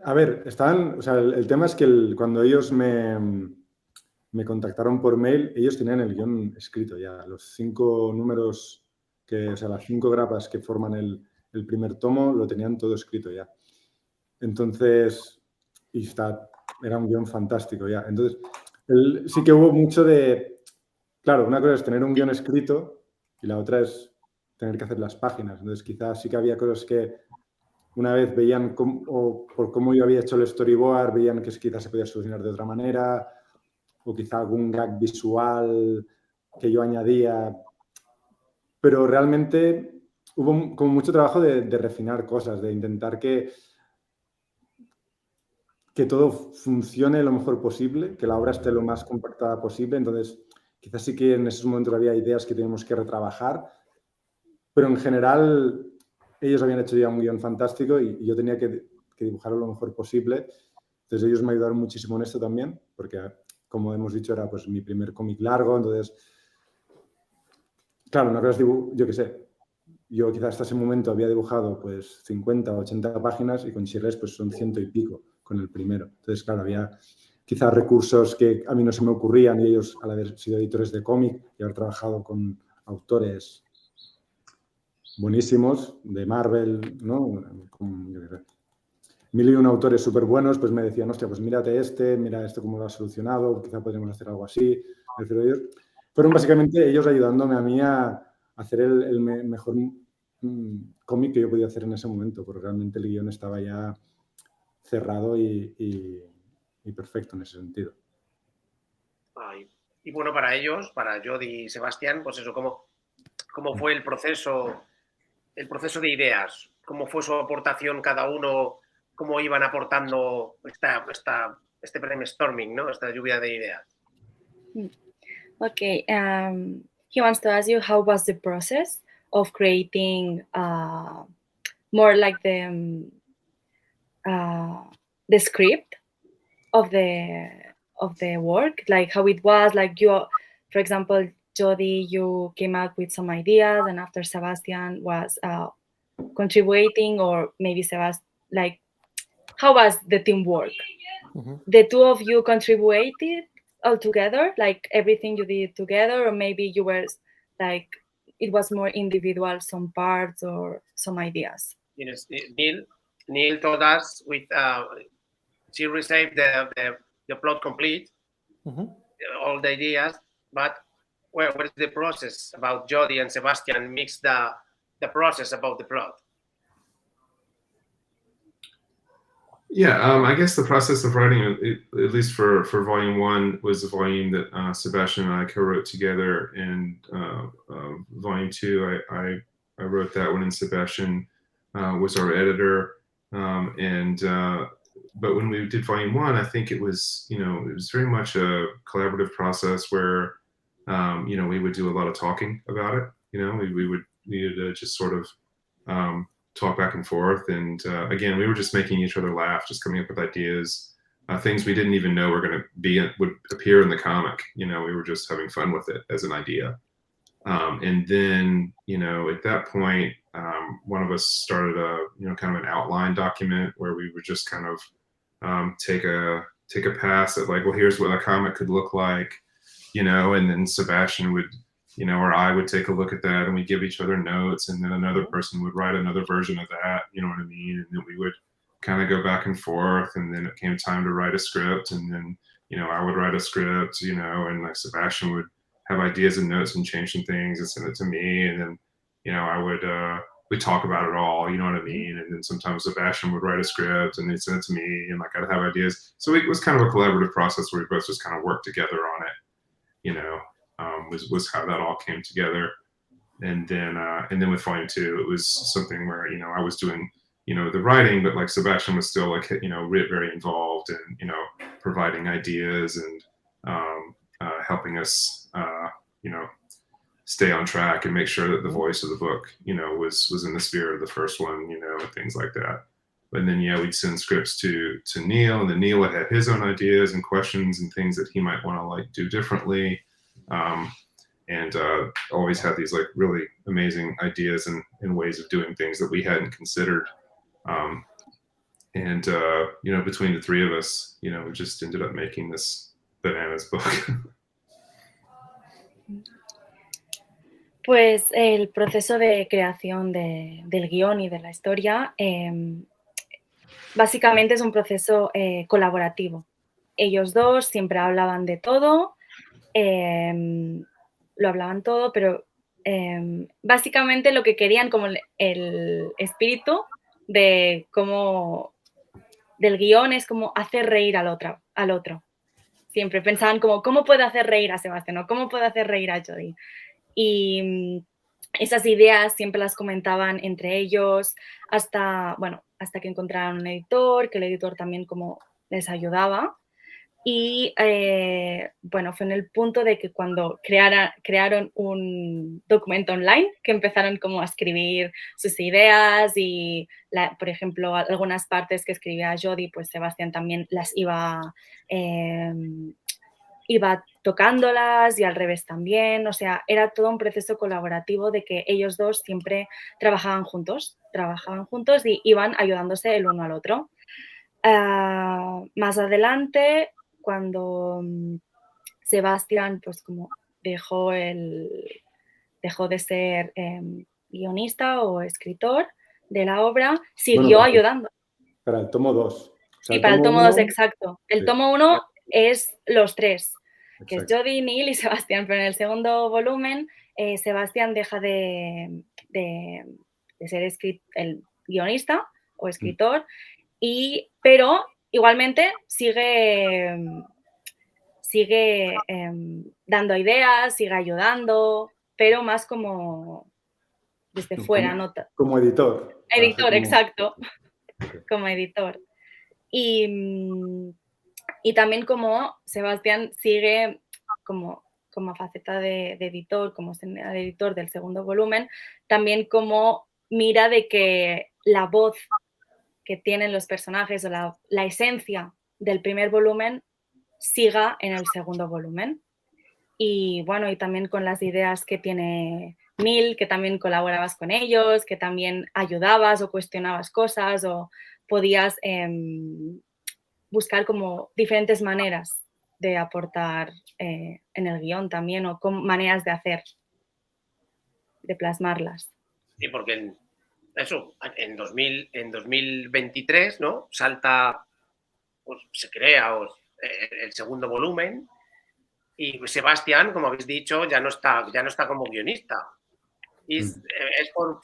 A ver, o sea, el tema es que cuando ellos me contactaron por mail, ellos tenían el guión escrito ya, los 5 números, o sea, las 5 grapas que forman el primer tomo, lo tenían todo escrito ya. Entonces, era un guión fantástico ya. Entonces, sí que hubo mucho claro, una cosa es tener un guión escrito y la otra es tener que hacer las páginas. Entonces, quizás sí que había cosas que una vez veían o por cómo yo había hecho el storyboard, veían que quizás se podía solucionar de otra manera, o quizá algún gag visual que yo añadía. Pero realmente hubo como mucho trabajo de refinar cosas, de intentar que todo funcione lo mejor posible, que la obra esté lo más compactada posible. Entonces, quizás sí que en esos momentos había ideas que teníamos que retrabajar, pero en general ellos habían hecho ya un guión fantástico y yo tenía que dibujarlo lo mejor posible. Entonces ellos me ayudaron muchísimo en esto también, porque como hemos dicho era pues mi primer cómic largo. Entonces, claro, una cosa es yo qué sé, yo quizás hasta ese momento había dibujado pues 50 o 80 páginas y con Charleta pues son 100 y pico con el primero. Entonces, claro, había quizás recursos que a mí no se me ocurrían, y ellos, al haber sido editores de cómic y haber trabajado con autores buenísimos de Marvel, ¿no? Yo qué sé, 1001 autores súper buenos, pues me decían, hostia, pues mira esto cómo lo has solucionado, quizá podríamos hacer algo así. Pero ellos fueron básicamente ellos ayudándome a mí a hacer el mejor cómic que yo podía hacer en ese momento, porque realmente el guión estaba ya cerrado y perfecto en ese sentido. Ay. Y bueno, para ellos, para Jody y Sebastián, pues eso, ¿cómo fue el proceso de ideas? ¿Cómo fue su aportación cada uno? ¿Cómo iban aportando este brainstorming, ¿no? Esta lluvia de ideas. Okay, he wants to ask you how was the process of creating more like the script of the work, like how it was, like you, for example, Jody, you came up with some ideas, and after Sebastian was contributing, or maybe Sebastian, like how was the teamwork? Mm-hmm. The two of you contributed all together, like everything you did together, or maybe you were like it was more individual, some parts or some ideas. Yes, Nil told us with she received the plot complete, Mm-hmm. all the ideas, but what is the process about Jody and Sebastian mix the process about the plot? Yeah, I guess the process of writing, at least for volume 1, was a volume that Sebastian and I co-wrote together, and volume 2, I wrote that one, and Sebastian was our editor. But when we did volume 1, I think it was very much a collaborative process where we would do a lot of talking about it. We would just sort of talk back and forth, and again, we were just making each other laugh, just coming up with ideas, things we didn't even know would appear in the comic. We were just having fun with it as an idea. And then at that point, one of us started a kind of an outline document where we would just kind of take a pass at, like, well, here's what a comic could look like, and then Sebastian would or I would take a look at that, and we give each other notes, and then another person would write another version of that, you know what I mean? And then we would kind of go back and forth, and then it came time to write a script, and then, I would write a script, and like Sebastian would have ideas and notes and change some things and send it to me, and then, we'd talk about it all, you know what I mean? And then sometimes Sebastian would write a script and he'd send it to me, and like I'd have ideas. So it was kind of a collaborative process where we both just kind of worked together on it, was how that all came together. And then with volume 2, it was something where, I was doing, the writing, but like Sebastian was still like, very involved and, providing ideas and helping us, stay on track and make sure that the voice of the book, was in the spirit of the first one, and things like that. And then, we'd send scripts to Nil, and then Nil would have his own ideas and questions and things that he might want to like do differently. And always had these like really amazing ideas and ways of doing things that we hadn't considered. Between the three of us, we just ended up making this bananas book. Pues el proceso de creación del guión y de la historia básicamente es un proceso colaborativo. Ellos dos siempre hablaban de todo, lo hablaban todo, pero básicamente lo que querían, como el espíritu del guión, es como hacer reír al otro. Siempre pensaban como, ¿cómo puedo hacer reír a Sebastián? ¿O cómo puedo hacer reír a Jody? Y esas ideas siempre las comentaban entre ellos hasta que encontraron un editor, que el editor también como les ayudaba. Y fue en el punto de que cuando crearon un documento online, que empezaron como a escribir sus ideas y, por ejemplo, algunas partes que escribía Jody, pues Sebastián también las iba tocándolas, y al revés también. O sea, era todo un proceso colaborativo de que ellos dos siempre trabajaban juntos y iban ayudándose el uno al otro. Más adelante, cuando Sebastián pues como dejó de ser guionista o escritor de la obra, siguió ayudando. Para el tomo 2. Sí, para el tomo 2, exacto. El tomo 1 es los tres, que es Jody, Nil y Sebastián, pero en el segundo volumen Sebastián deja de ser el guionista o escritor, pero igualmente sigue dando ideas, sigue ayudando, pero más como desde fuera, ¿no? Como editor. Editor, exacto, como editor. Y también como Sebastián sigue como faceta de editor, como editor del segundo volumen, también como mira de que la voz que tienen los personajes o la esencia del primer volumen siga en el segundo volumen. Y bueno, y también con las ideas que tiene Nil, que también colaborabas con ellos, que también ayudabas o cuestionabas cosas o podías buscar como diferentes maneras de aportar en el guión también o con maneras de hacer, de plasmarlas. Sí, porque en 2023, ¿no? Salta, pues se crea el segundo volumen y Sebastián, como habéis dicho, ya no está como guionista.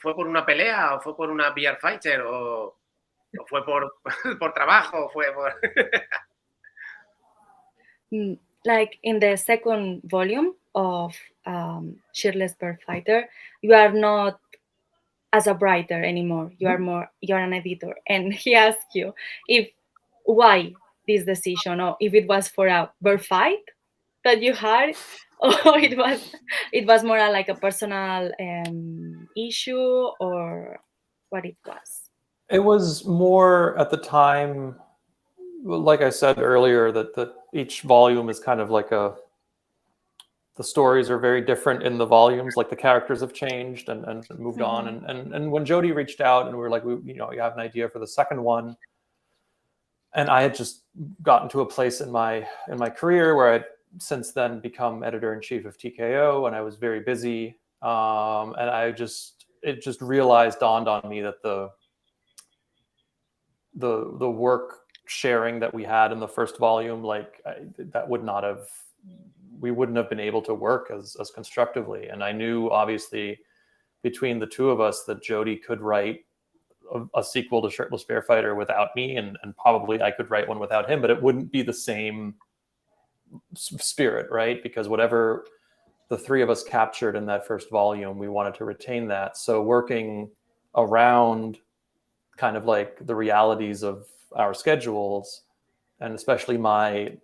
¿Fue por una pelea o fue por una beer fighter o fue por trabajo? O fue por... Like in the second volume of Shirtless Bird Fighter, you are not as a writer anymore. You're an editor. And he asked you why this decision, or if it was for a bird fight that you had, or it was more like a personal issue, or what it was. It was more at the time, like I said earlier, that each volume is kind of like the stories are very different in the volumes, like the characters have changed and moved on. And when Jody reached out and we were like, you have an idea for the second one. And I had just gotten to a place in my career where I'd since then become editor-in-chief of TKO, and I was very busy. And it just dawned on me that the work sharing that we had in the first volume, we wouldn't have been able to work as constructively. And I knew, obviously, between the two of us, that Jody could write a sequel to Shirtless Bear Fighter without me, and probably I could write one without him, but it wouldn't be the same spirit, right? Because whatever the three of us captured in that first volume, we wanted to retain that. So working around kind of like the realities of our schedules, and especially my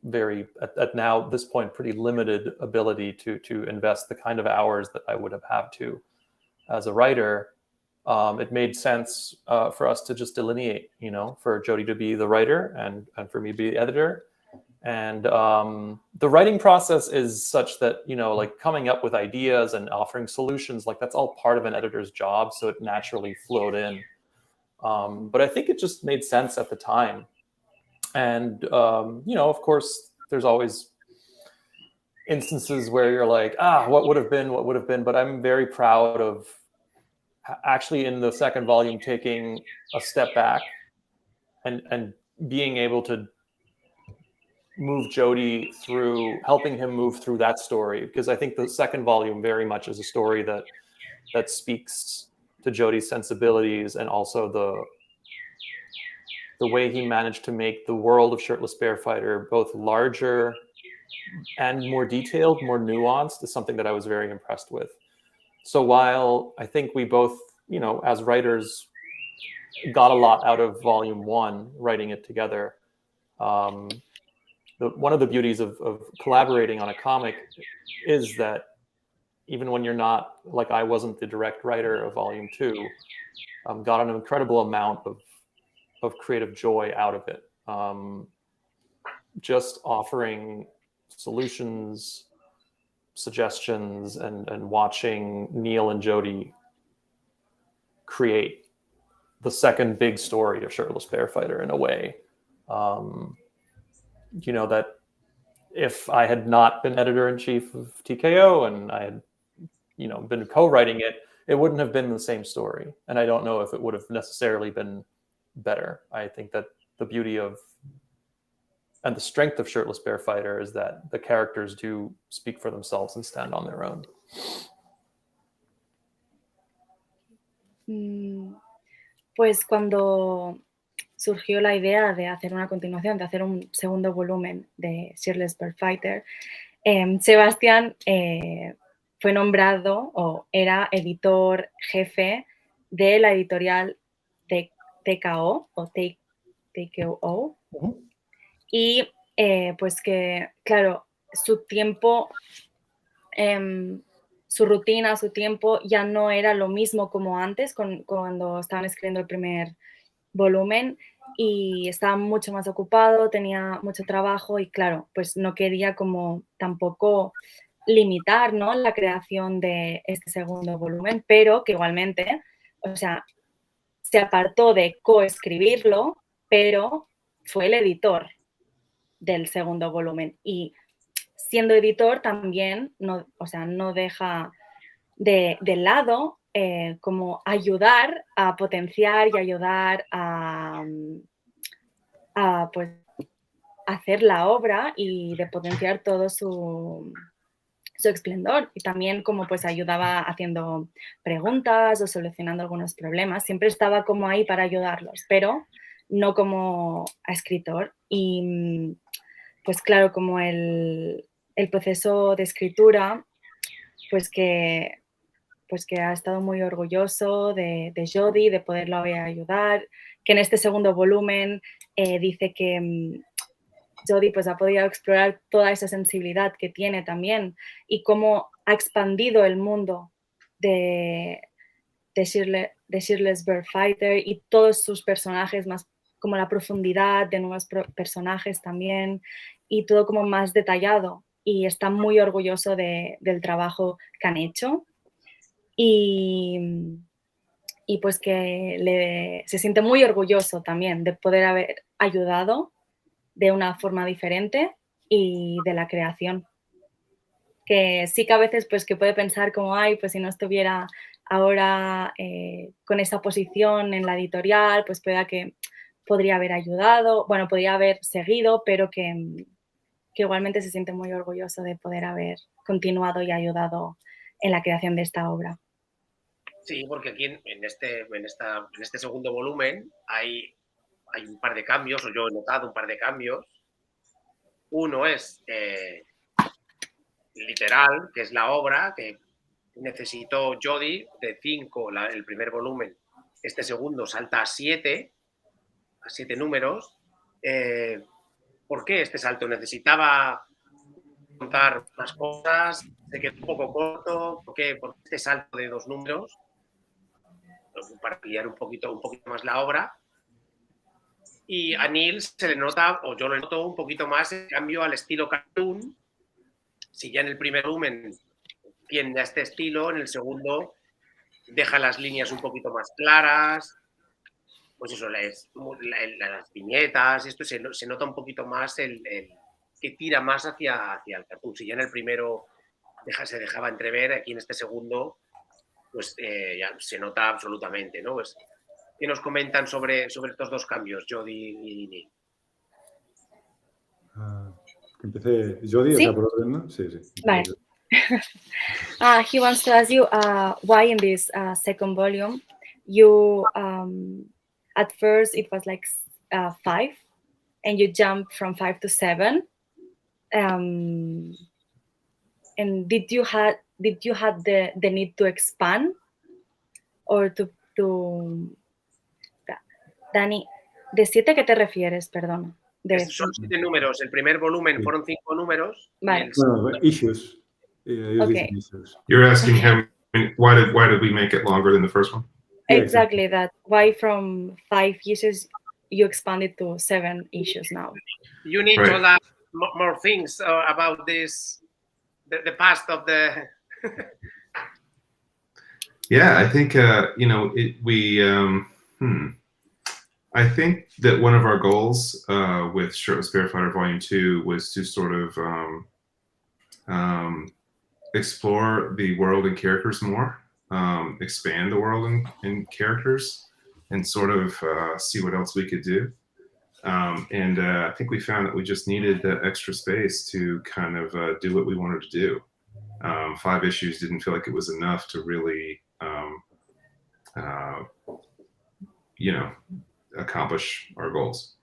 very at now this point pretty limited ability to invest the kind of hours that I would have had to as a writer, it made sense for us to just delineate, for Jody to be the writer and for me to be the editor. And the writing process is such that, coming up with ideas and offering solutions, that's all part of an editor's job. So it naturally flowed in. But I think it just made sense at the time. And, of course, there's always instances where you're like, what would have been. But I'm very proud of actually in the second volume taking a step back and being able to move Jody through, helping him move through that story. Because I think the second volume very much is a story that speaks to Jody's sensibilities, and also the way he managed to make the world of Shirtless Bear Fighter both larger and more detailed, more nuanced, is something that I was very impressed with. So while I think we both, as writers, got a lot out of volume one, writing it together, one of the beauties of collaborating on a comic is that even when you're not, like I wasn't the direct writer of volume two, got an incredible amount of creative joy out of it. Just offering solutions, suggestions, and watching Nil and Jody create the second big story of Shirtless Bear Fighter in a way. That if I had not been editor-in-chief of TKO and I had, been co-writing it, it wouldn't have been the same story. And I don't know if it would have necessarily been better. I think that the beauty of and the strength of Shirtless Bear Fighter is that the characters do speak for themselves and stand on their own. Pues cuando surgió la idea de hacer una continuación, de hacer un segundo volumen de Shirtless Bird Fighter, Sebastián fue nombrado o era editor jefe de la editorial TKO o TKO. Y pues que, claro, su tiempo, su rutina, su tiempo ya no era lo mismo como antes cuando estaban escribiendo el primer volumen, y estaba mucho más ocupado, tenía mucho trabajo y claro, pues no quería como tampoco limitar, ¿no?, la creación de este segundo volumen, pero que igualmente, o sea, se apartó de coescribirlo, pero fue el editor del segundo volumen, y siendo editor también no, o sea, no deja de lado como ayudar a potenciar y ayudar a pues hacer la obra y de potenciar todo su esplendor, y también como pues ayudaba haciendo preguntas o solucionando algunos problemas, siempre estaba como ahí para ayudarlos, pero no como escritor. Y pues claro, como el proceso de escritura, pues que ha estado muy orgulloso de Jodi, de poderlo ayudar, que en este segundo volumen dice que Jodi pues ha podido explorar toda esa sensibilidad que tiene también y cómo ha expandido el mundo de Shirtless Bird Fighter y todos sus personajes, más como la profundidad de nuevos personajes también, y todo como más detallado, y está muy orgulloso del trabajo que han hecho. Y pues que se siente muy orgulloso también de poder haber ayudado de una forma diferente y de la creación. Que sí que a veces pues que puede pensar como, ay, pues si no estuviera ahora con esa posición en la editorial, pues que podría haber ayudado, bueno, podría haber seguido, pero que igualmente se siente muy orgulloso de poder haber continuado y ayudado en la creación de esta obra. Sí, porque aquí en este segundo volumen hay un par de cambios, o yo he notado un par de cambios. Uno es literal, que es la obra que necesitó Jodi de 5, el primer volumen. Este segundo salta a 7 números. ¿Por qué este salto? Necesitaba contar más cosas, se quedó un poco corto. ¿Por qué este salto de 2 números? Para ampliar un poquito más la obra. Y a Nil se le nota, o yo lo noto un poquito más, el cambio al estilo cartoon. Si ya en el primer volumen tiende a este estilo, en el segundo deja las líneas un poquito más claras, pues eso, las viñetas, esto se nota un poquito más el que tira más hacia el cartoon. Si ya en el primero se dejaba entrever, aquí en este segundo pues ya se nota absolutamente, ¿no? Pues, ¿qué nos comentan sobre estos dos cambios, Jodi y Nil? Empecé Jodi, ¿Sí? o sea, por orden, ¿no? Sí. Vale. He wants to ask you why in this second volume you at first it was like 5 and you jumped from 5 to 7, and did you have the need to expand or to Dani, ¿de 7 qué te refieres? Perdón. Son 7 números. El primer volumen fueron 5 números. Vale. Issues. Okay. You're asking him why did we make it longer than the first one? Yeah, exactly that. Why from 5 issues you expanded to 7 issues now? You need to learn more things about this, the past of the. Yeah, I think I think that one of our goals with Shirtless Bear Fighter Volume 2 was to sort of explore the world and characters more, expand the world and characters, and sort of see what else we could do. And I think we found that we just needed the extra space to kind of do what we wanted to do. 5 issues didn't feel like it was enough to really accomplish our goals.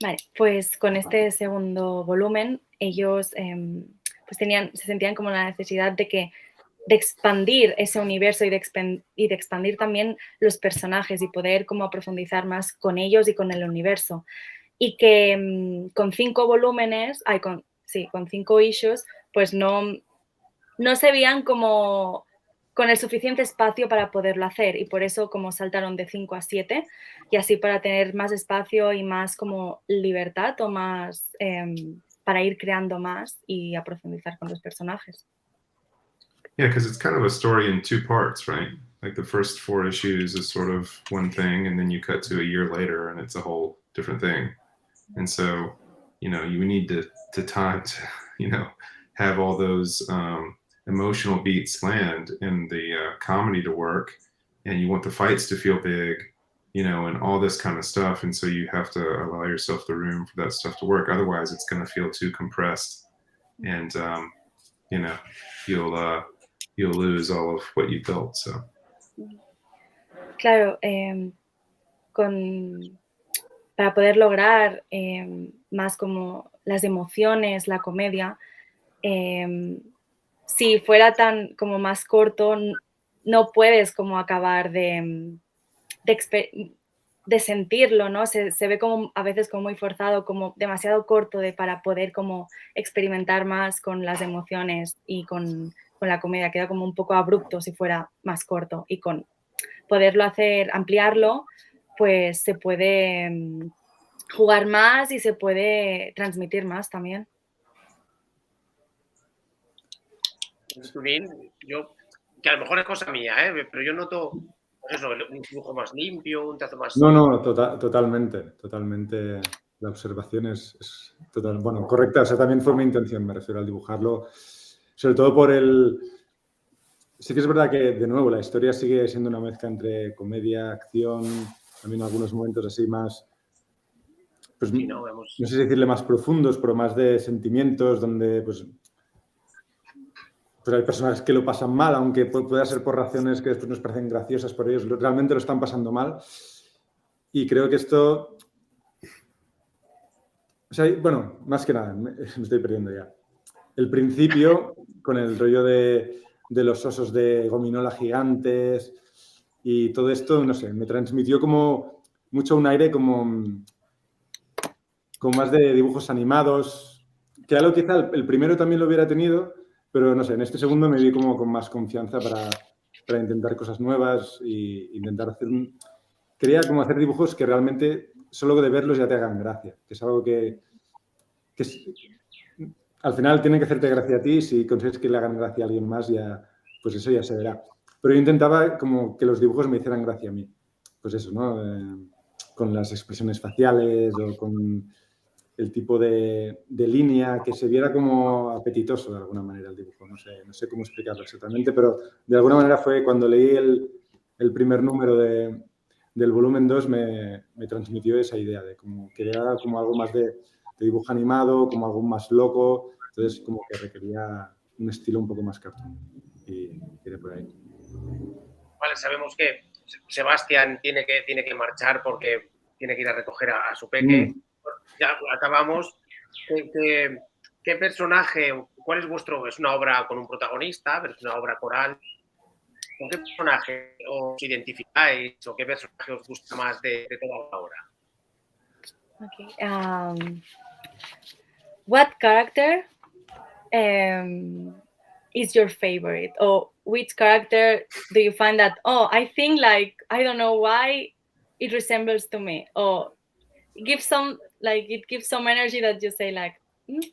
Vale, pues con este segundo volumen ellos pues se sentían como la necesidad de expandir ese universo y de expandir también los personajes y poder como profundizar más con ellos y con el universo. Y que con 5 volúmenes, con 5 issues, pues no se veían como con el suficiente espacio para poderlo hacer, y por eso como saltaron de 5 a 7, y así para tener más espacio y más como libertad o más para ir creando más y a profundizar con los personajes. Yeah, because it's kind of a story in 2 parts, right? Like the first 4 issues is sort of one thing, and then you cut to a year later and it's a whole different thing. And so, you need to time to, have all those emotional beats land and the comedy to work, and you want the fights to feel big, and all this kind of stuff. And so you have to allow yourself the room for that stuff to work. Otherwise, it's going to feel too compressed, and you'll lose all of what you built. So. Claro, para poder lograr más como las emociones, la comedia, si fuera tan como más corto, no puedes como acabar de sentirlo, ¿no? Se ve como a veces como muy forzado, como demasiado corto para poder como experimentar más con las emociones y con la comedia. Queda como un poco abrupto si fuera más corto, y con poderlo hacer, ampliarlo, pues se puede jugar más y se puede transmitir más también. Yo, que a lo mejor es cosa mía, pero yo noto un dibujo más limpio, un trazo más... No, totalmente. La observación es total, bueno, correcta. O sea, también fue mi intención, me refiero al dibujarlo, sobre todo por sí que es verdad que, de nuevo, la historia sigue siendo una mezcla entre comedia, acción, también algunos momentos así más, pues sí, no sé si decirle más profundos, pero más de sentimientos, donde pues hay personas que lo pasan mal, aunque pueda ser por razones que después nos parecen graciosas, por ellos realmente lo están pasando mal. Y creo que esto... O sea, bueno, más que nada, me estoy perdiendo ya. El principio, con el rollo de los osos de gominola gigantes y todo esto, no sé, me transmitió como mucho un aire como más de dibujos animados, que algo quizá el primero también lo hubiera tenido, pero no sé, en este segundo me vi como con más confianza para intentar cosas nuevas e intentar quería como hacer dibujos que realmente solo de verlos ya te hagan gracia, que es algo que al final tiene que hacerte gracia a ti. Si consigues que le hagan gracia a alguien más, ya, pues eso ya se verá. Pero yo intentaba como que los dibujos me hicieran gracia a mí. Pues eso, ¿no? Con las expresiones faciales o con el tipo de línea, que se viera como apetitoso de alguna manera el dibujo. No sé cómo explicarlo exactamente, pero de alguna manera fue cuando leí el primer número del volumen 2 me transmitió esa idea de como que era como algo más de dibujo animado, como algo más loco. Entonces como que requería un estilo un poco más cartoon y iré por ahí. Vale, sabemos que Sebastián tiene que marchar porque tiene que ir a recoger a su peque. Ya acabamos. ¿Qué personaje, cuál es vuestro? ¿Es una obra con un protagonista, pero es una obra coral? ¿Con qué personaje os identificáis o qué personaje os gusta más de toda la obra? Okay. What character is your favorite, or which character do you find that, I think, like, I don't know why it resembles to me, or it gives some energy that you say like,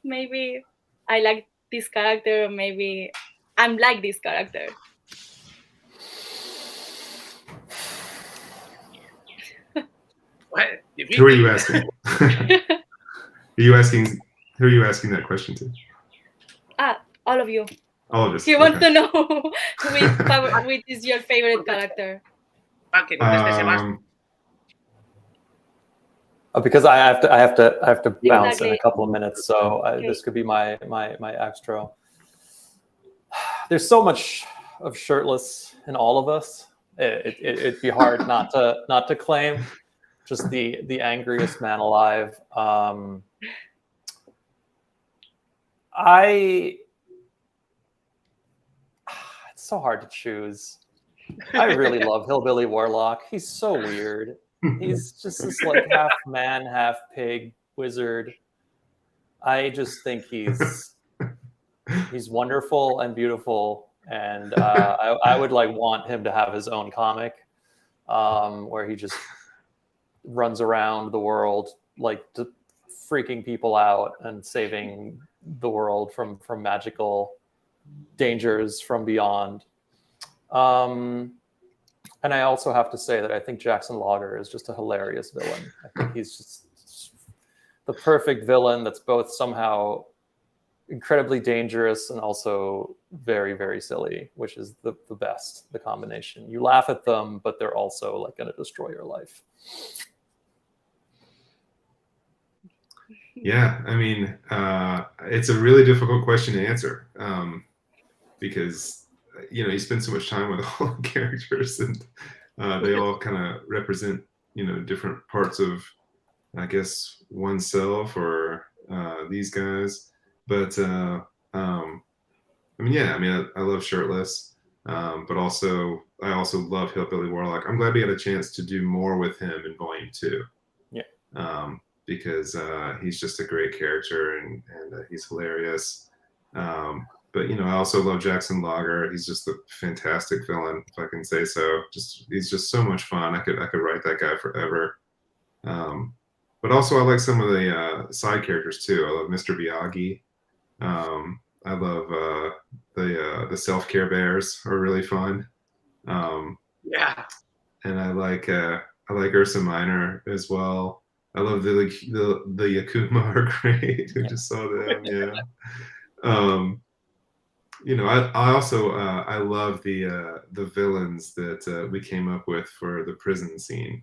maybe I like this character, or maybe I'm like this character? Who are you asking? Who are you asking that question to? All of you. All of us. He wants to know which is your favorite character. Because I have to bounce in a couple of minutes, so okay. This could be my extra. There's so much of shirtless in all of us. It'd be hard not to claim just the angriest man alive. It's so hard to choose. I really love Hillbilly Warlock. He's so weird. He's just this like half man, half pig wizard. I just think he's wonderful and beautiful, and I would like want him to have his own comic where he just runs around the world like freaking people out and saving the world from magical dangers from beyond. And I also have to say that I think Jackson Logger is just a hilarious villain. I think he's just the perfect villain that's both somehow incredibly dangerous and also very, very silly, which is the best, the combination. You laugh at them, but they're also like going to destroy your life. Yeah, I mean, it's a really difficult question to answer because, you know, you spend so much time with all the characters and they all kind of represent, you know, different parts of, I guess, oneself or these guys. But, I mean, yeah, I mean, I love Shirtless, but also, I also love Hillbilly Warlock. I'm glad we had a chance to do more with him in Volume 2. Yeah. Because he's just a great character and he's hilarious. But, you know, I also love Jackson Logger. He's just a fantastic villain, if I can say so. He's just so much fun. I could write that guy forever. But also I like some of the side characters too. I love Mr. Miyagi. I love the self-care bears are really fun. Yeah. And I like Ursa Minor as well. I love the Yakuma are great. We just saw them, yeah. You know, I also I love the villains that we came up with for the prison scene.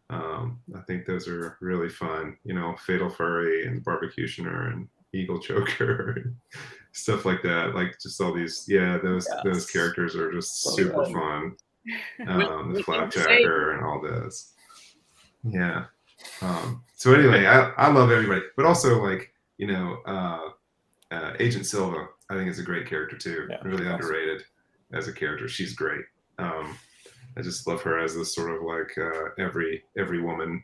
I think those are really fun. You know, Fatal Furry and Barbecutioner and Eagle Choker and stuff like that. Like just all these, those characters are just super fun. The Flapjacker and all this. Yeah. So anyway, I love everybody, but also like, you know, Agent Silva, I think is a great character too. Yeah, really underrated as a character. She's great. I just love her as this sort of like every woman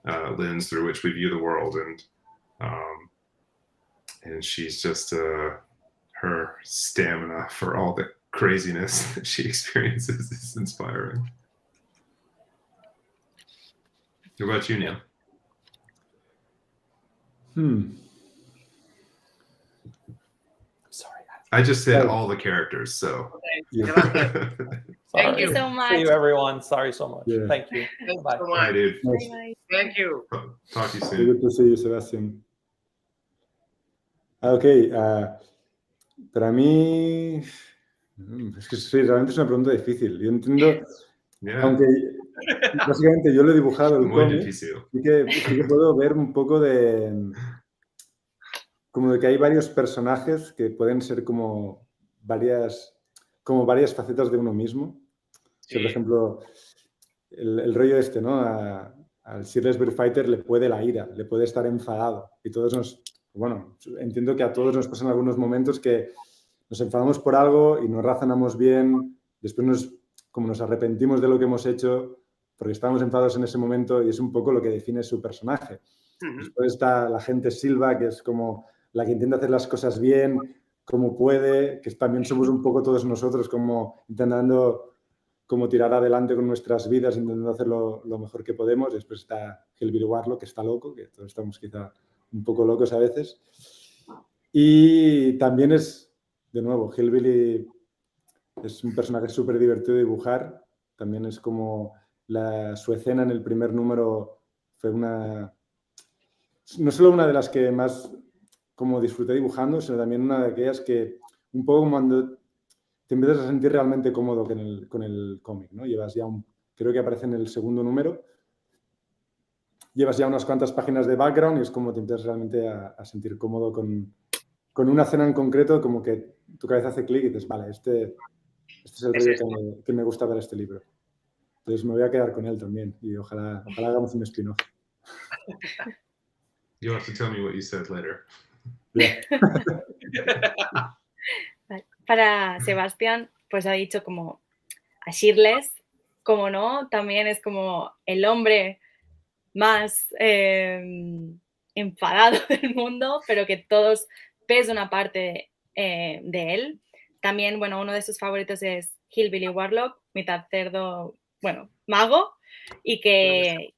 lens through which we view the world, and she's just her stamina for all the craziness that she experiences is inspiring. What about you, Neil? Sorry. I just said all the characters, so. Thank you so much. See you, everyone. Sorry so much. Yeah. Thank you. Thank Bye. you so much. Bye, dude. Bye. Thank you. Talk to you Very soon. good to see you, Sebastián. Ok, para mí, es que sí, realmente es una pregunta difícil. Yo entiendo, aunque básicamente yo lo he dibujado el cómic, sí que puedo ver un poco de que hay varios personajes que pueden ser como varias facetas de uno mismo. Sí. Por ejemplo, el rollo este, ¿no? Al Shirtless Bear Fighter le puede la ira, le puede estar enfadado. Y todos entiendo que a todos nos pasan algunos momentos que nos enfadamos por algo y no razonamos bien, después nos arrepentimos de lo que hemos hecho porque estábamos enfadados en ese momento y es un poco lo que define su personaje. Después está la gente Silva, que es como la que intenta hacer las cosas bien, como puede, que también somos un poco todos nosotros como intentando como tirar adelante con nuestras vidas, intentando hacerlo lo mejor que podemos. Después está Hillbilly Warlock, que está loco, que todos estamos quizá un poco locos a veces. Y también es, de nuevo, Hillbilly es un personaje súper divertido de dibujar. También es como su escena en el primer número fue no solo una de las que más como disfruté dibujando, sino también una de aquellas que un poco cuando te empiezas a sentir realmente cómodo con el cómic, ¿no? Llevas ya creo que aparece en el segundo número, llevas ya unas cuantas páginas de background y es como te empiezas realmente a sentir cómodo con una escena en concreto, como que tu cabeza hace clic y dices, vale, Este es el rollo que me gusta para este libro. Entonces me voy a quedar con él también y ojalá hagamos un spin-off. You'll have to tell me what you said later. Yeah. Para Sebastián, pues ha dicho como a Shirless, como no, también es como el hombre más enfadado del mundo, pero que todos ves una parte de él. También, bueno, uno de sus favoritos es Hillbilly Warlock, mitad cerdo, bueno, mago, y que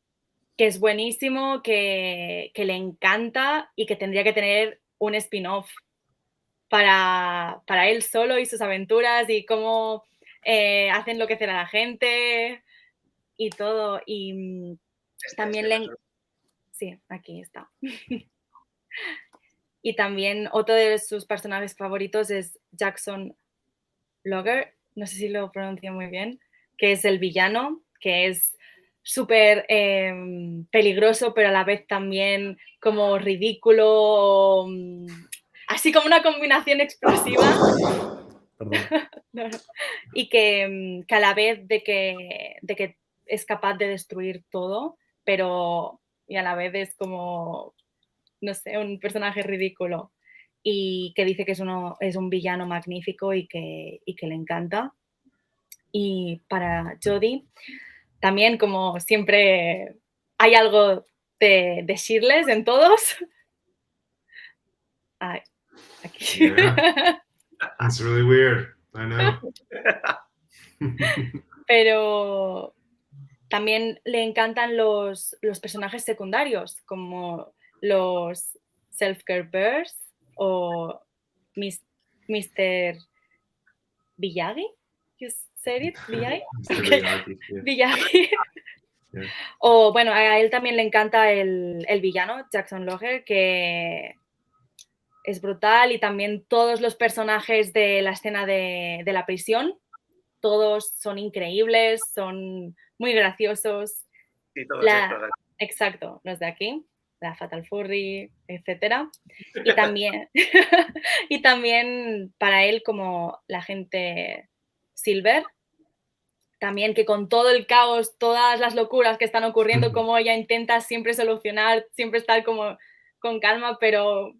es buenísimo, que le encanta y que tendría que tener un spin-off para él solo y sus aventuras y cómo hace enloquecer a la gente y todo. Y también sí, aquí está. Y también otro de sus personajes favoritos es Jackson Logger, no sé si lo pronuncio muy bien, que es el villano, que es súper peligroso, pero a la vez también como ridículo, así como una combinación explosiva. No. Y que a la vez de que es capaz de destruir todo, pero y a la vez es como, no sé, un personaje ridículo y que dice que es un villano magnífico y que le encanta. Y para Jodie, también como siempre hay algo de Shirless en todos. Ay, aquí. Yeah. It's really weird. I know. Pero también le encantan los personajes secundarios, como los Self-Care Bears o Mr. Miyagi. You said it, Miyagi? Mr. Okay. Miyagi, yeah. Miyagi. Yeah. O bueno, a él también le encanta el villano, Jackson Logger, que es brutal, y también todos los personajes de la escena de la prisión, todos son increíbles, son muy graciosos. Sí, todos estos. Exacto, los de aquí, la Fatal Fury, etcétera. Y también, y también para él como la gente Silver, también que con todo el caos, todas las locuras que están ocurriendo, como ella intenta siempre solucionar, siempre estar como con calma, pero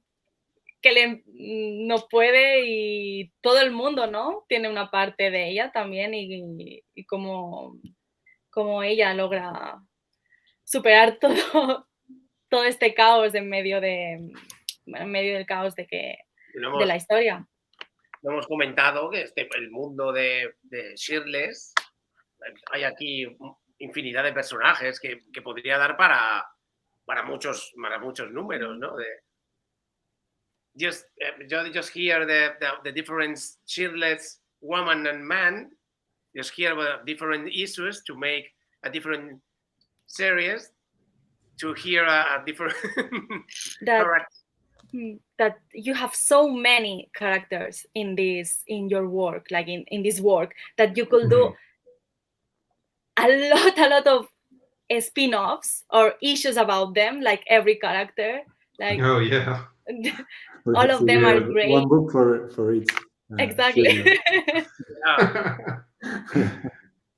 que no puede, y todo el mundo, ¿no? Tiene una parte de ella también y como ella logra superar todo este caos en medio del caos de la historia. Lo hemos comentado, que el mundo de Shirless, hay aquí infinidad de personajes que podría dar para muchos números, ¿no? Just hear the different Shirless woman and man, just hear about different issues to make a different series, to hear a different that you have so many characters in your work, like in this work, that you could do a lot of spin-offs or issues about them, like every character, like oh yeah. all of them are great. One book for each. Exactly.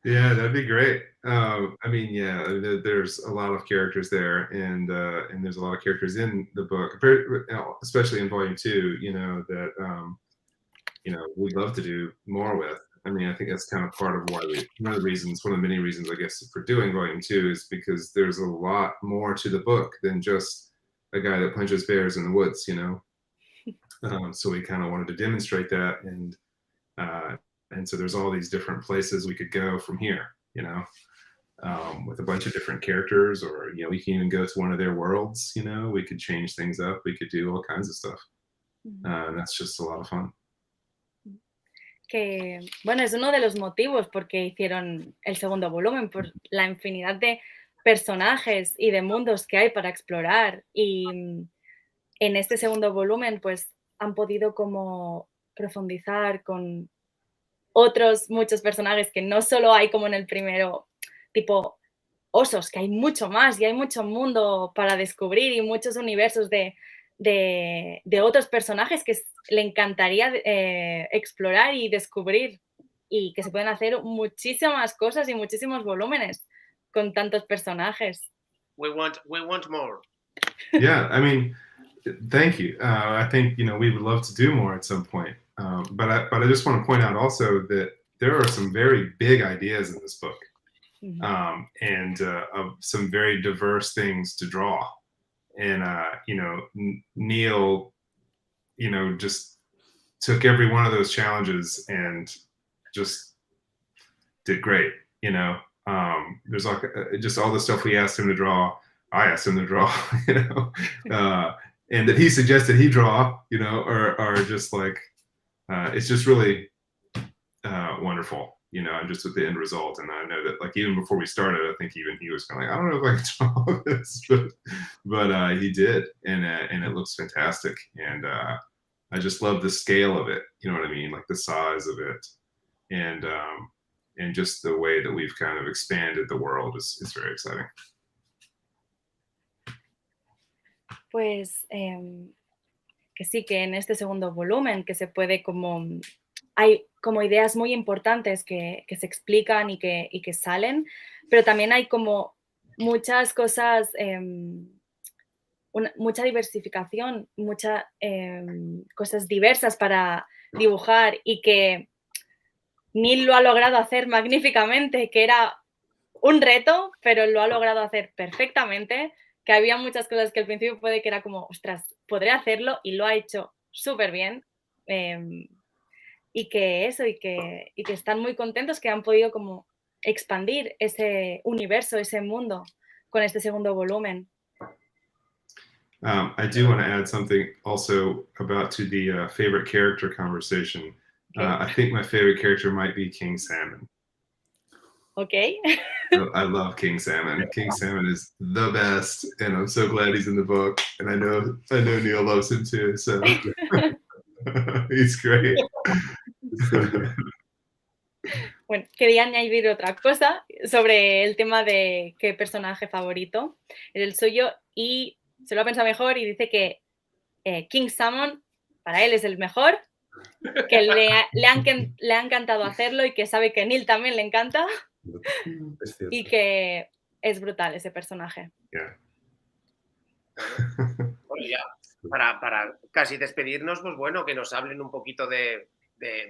Yeah, that'd be great. I mean, yeah, there's a lot of characters there, and there's a lot of characters in the book, especially in volume 2. You know that we'd love to do more with. I mean, I think that's kind of part of why one of the many reasons, I guess, for doing volume 2 is because there's a lot more to the book than just a guy that punches bears in the woods, so we kind of wanted to demonstrate that, and so there's all these different places we could go from here, with a bunch of different characters, or we can even go to one of their worlds. We could change things up, we could do all kinds of stuff, and that's just a lot of fun. Que, bueno, es uno de los motivos por qué hicieron el segundo volumen, por la infinidad de personajes y de mundos que hay para explorar, y en este segundo volumen pues han podido como profundizar con otros muchos personajes que no solo hay como en el primero, tipo osos, que hay mucho más y hay mucho mundo para descubrir y muchos universos de otros personajes que le encantaría explorar y descubrir y que se pueden hacer muchísimas cosas y muchísimos volúmenes con tantos personajes. We want more. Yeah, I mean, thank you. I think, we would love to do more at some point. But I just want to point out also that there are some very big ideas in this book, and of some very diverse things to draw. And, Neil, just took every one of those challenges and just did great. There's like just all the stuff we asked him to draw. I asked him to draw, and that he suggested he draw, are just like, it's just really wonderful, and just with the end result. And I know that, like, even before we started, I think even he was kind of like, I don't know if I can draw this, but he did, and it looks fantastic. And I just love the scale of it. You know what I mean? Like the size of it, and just the way that we've kind of expanded the world is very exciting. Pues que sí, que en este segundo volumen que se puede hay como ideas muy importantes que se explican y que salen, pero también hay como muchas cosas, mucha diversificación, muchas cosas diversas para dibujar y que Nil lo ha logrado hacer magníficamente, que era un reto, pero lo ha logrado hacer perfectamente, que había muchas cosas que al principio puede que era como, ostras, podré hacerlo, y lo ha hecho súper bien. Y que eso, y que están muy contentos que han podido como expandir ese universo, ese mundo con este segundo volumen. I do want to add something also about to the favorite character conversation. Okay. I think my favorite character might be King Salmon. Okay. I love King Salmon. King Salmon is the best, and I'm so glad he's in the book. And I know Neil loves him too, so he's great. Bueno, quería añadir otra cosa sobre el tema de qué personaje favorito es el suyo, y se lo ha pensado mejor y dice que King Salmon para él es el mejor, que le ha encantado hacerlo y que sabe que Nil también le encanta y que es brutal ese personaje. Yeah. Bueno, ya, para casi despedirnos, pues bueno, que nos hablen un poquito de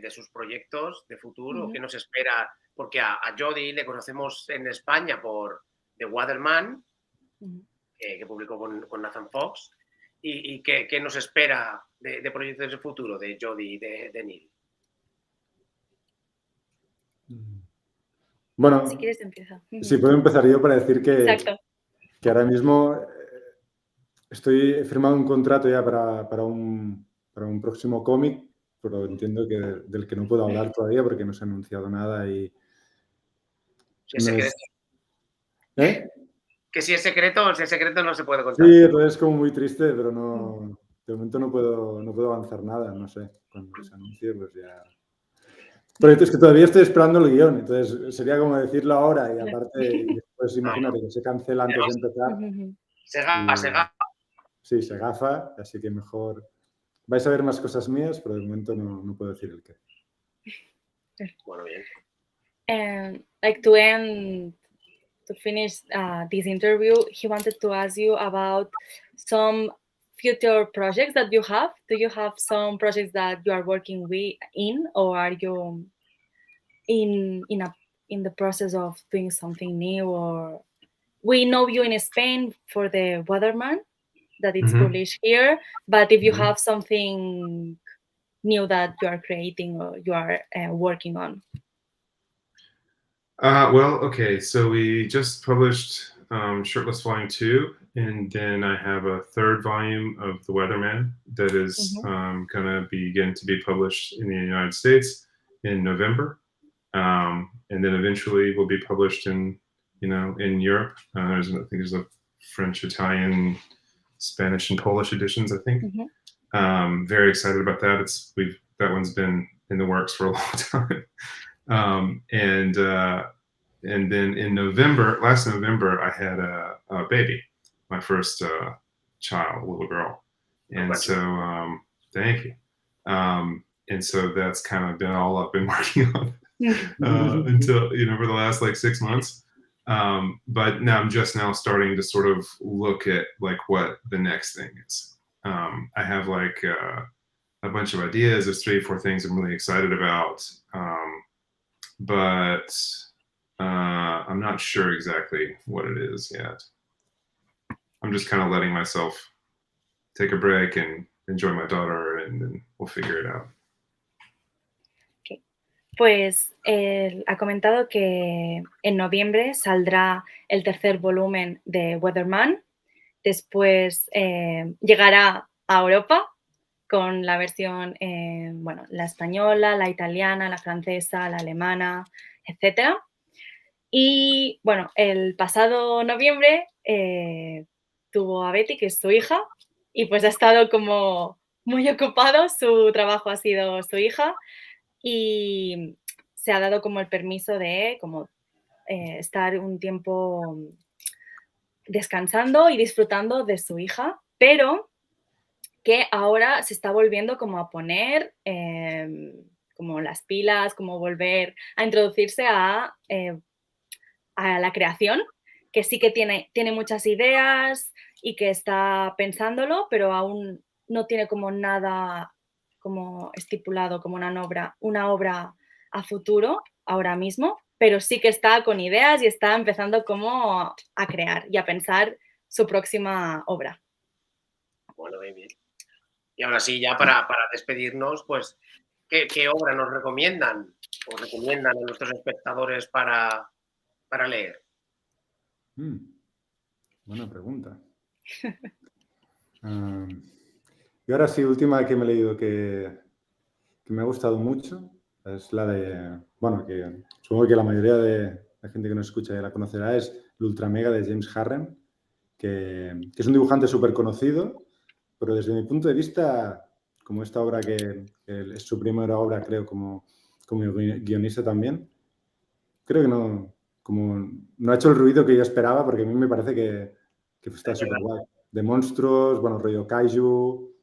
sus proyectos de futuro, qué nos espera, porque a Jody le conocemos en España por The Waterman, que publicó con Nathan Fox, y qué nos espera de proyectos de futuro de Jody y de Nil. Bueno, si quieres empieza. Sí, puedo empezar yo para decir que ahora mismo he firmado un contrato ya para un próximo cómic, pero entiendo que del que no puedo hablar todavía porque no se ha anunciado nada y... Si es secreto. Que si es secreto no se puede contar. Sí, entonces es como muy triste, pero no, de momento no puedo avanzar nada, no sé, cuando se anuncie pues ya... Pero es que todavía estoy esperando el guión, entonces sería como decirlo ahora y aparte después imagínate que se cancela antes de empezar. Se gafa. Sí, se gafa, así que mejor... Vais a ver más cosas mías, pero de momento no puedo decir el qué. Bueno, bien. And like to finish this interview, he wanted to ask you about some future projects that you have. Do you have some projects that you are working in, or are you in the process of doing something new? Or we know you in Spain for the Waterman that it's published here, but if you have something new that you are creating or you are working on. Well, okay, so we just published Shirtless Volume 2, and then I have a third volume of The Weatherman that is going to begin to be published in the United States in November, and then eventually will be published in Europe. I think there's a French, Italian, Spanish, and Polish editions, I think. Very excited about that. That one's been in the works for a long time. And then in last November, I had a baby, my first child, a little girl. And so, thank you. And so that's kind of been all I've been working on until, for the last like 6 months. But now I'm just now starting to sort of look at like what the next thing is. I have like a bunch of ideas. There's 3 or 4 things I'm really excited about. But I'm not sure exactly what it is yet. I'm just kind of letting myself take a break and enjoy my daughter, and then we'll figure it out. Okay. Pues ha comentado que en noviembre saldrá el tercer volumen de Weatherman. Después llegará a Europa con la versión, la española, la italiana, la francesa, la alemana, etc. Y bueno, el pasado noviembre tuvo a Betty, que es su hija, y pues ha estado como muy ocupado, su trabajo ha sido su hija, y se ha dado como el permiso de estar un tiempo descansando y disfrutando de su hija, pero que ahora se está volviendo como a poner como las pilas, como volver a introducirse a la creación, que sí que tiene muchas ideas y que está pensándolo, pero aún no tiene como nada como estipulado, como una obra a futuro ahora mismo, pero sí que está con ideas y está empezando como a crear y a pensar su próxima obra. Bueno, muy bien. Y ahora sí, ya para despedirnos, pues, ¿qué obra nos recomiendan o recomiendan a nuestros espectadores para leer? Buena pregunta. Y ahora sí, última que me he leído que me ha gustado mucho es la de, que supongo que la mayoría de la gente que nos escucha ya la conocerá, es el Ultra Mega de James Harren, que es un dibujante súper conocido, pero desde mi punto de vista, como esta obra que es su primera obra, creo, como guionista también, creo que no ha hecho el ruido que yo esperaba, porque a mí me parece que está súper guay. De monstruos, rollo kaiju,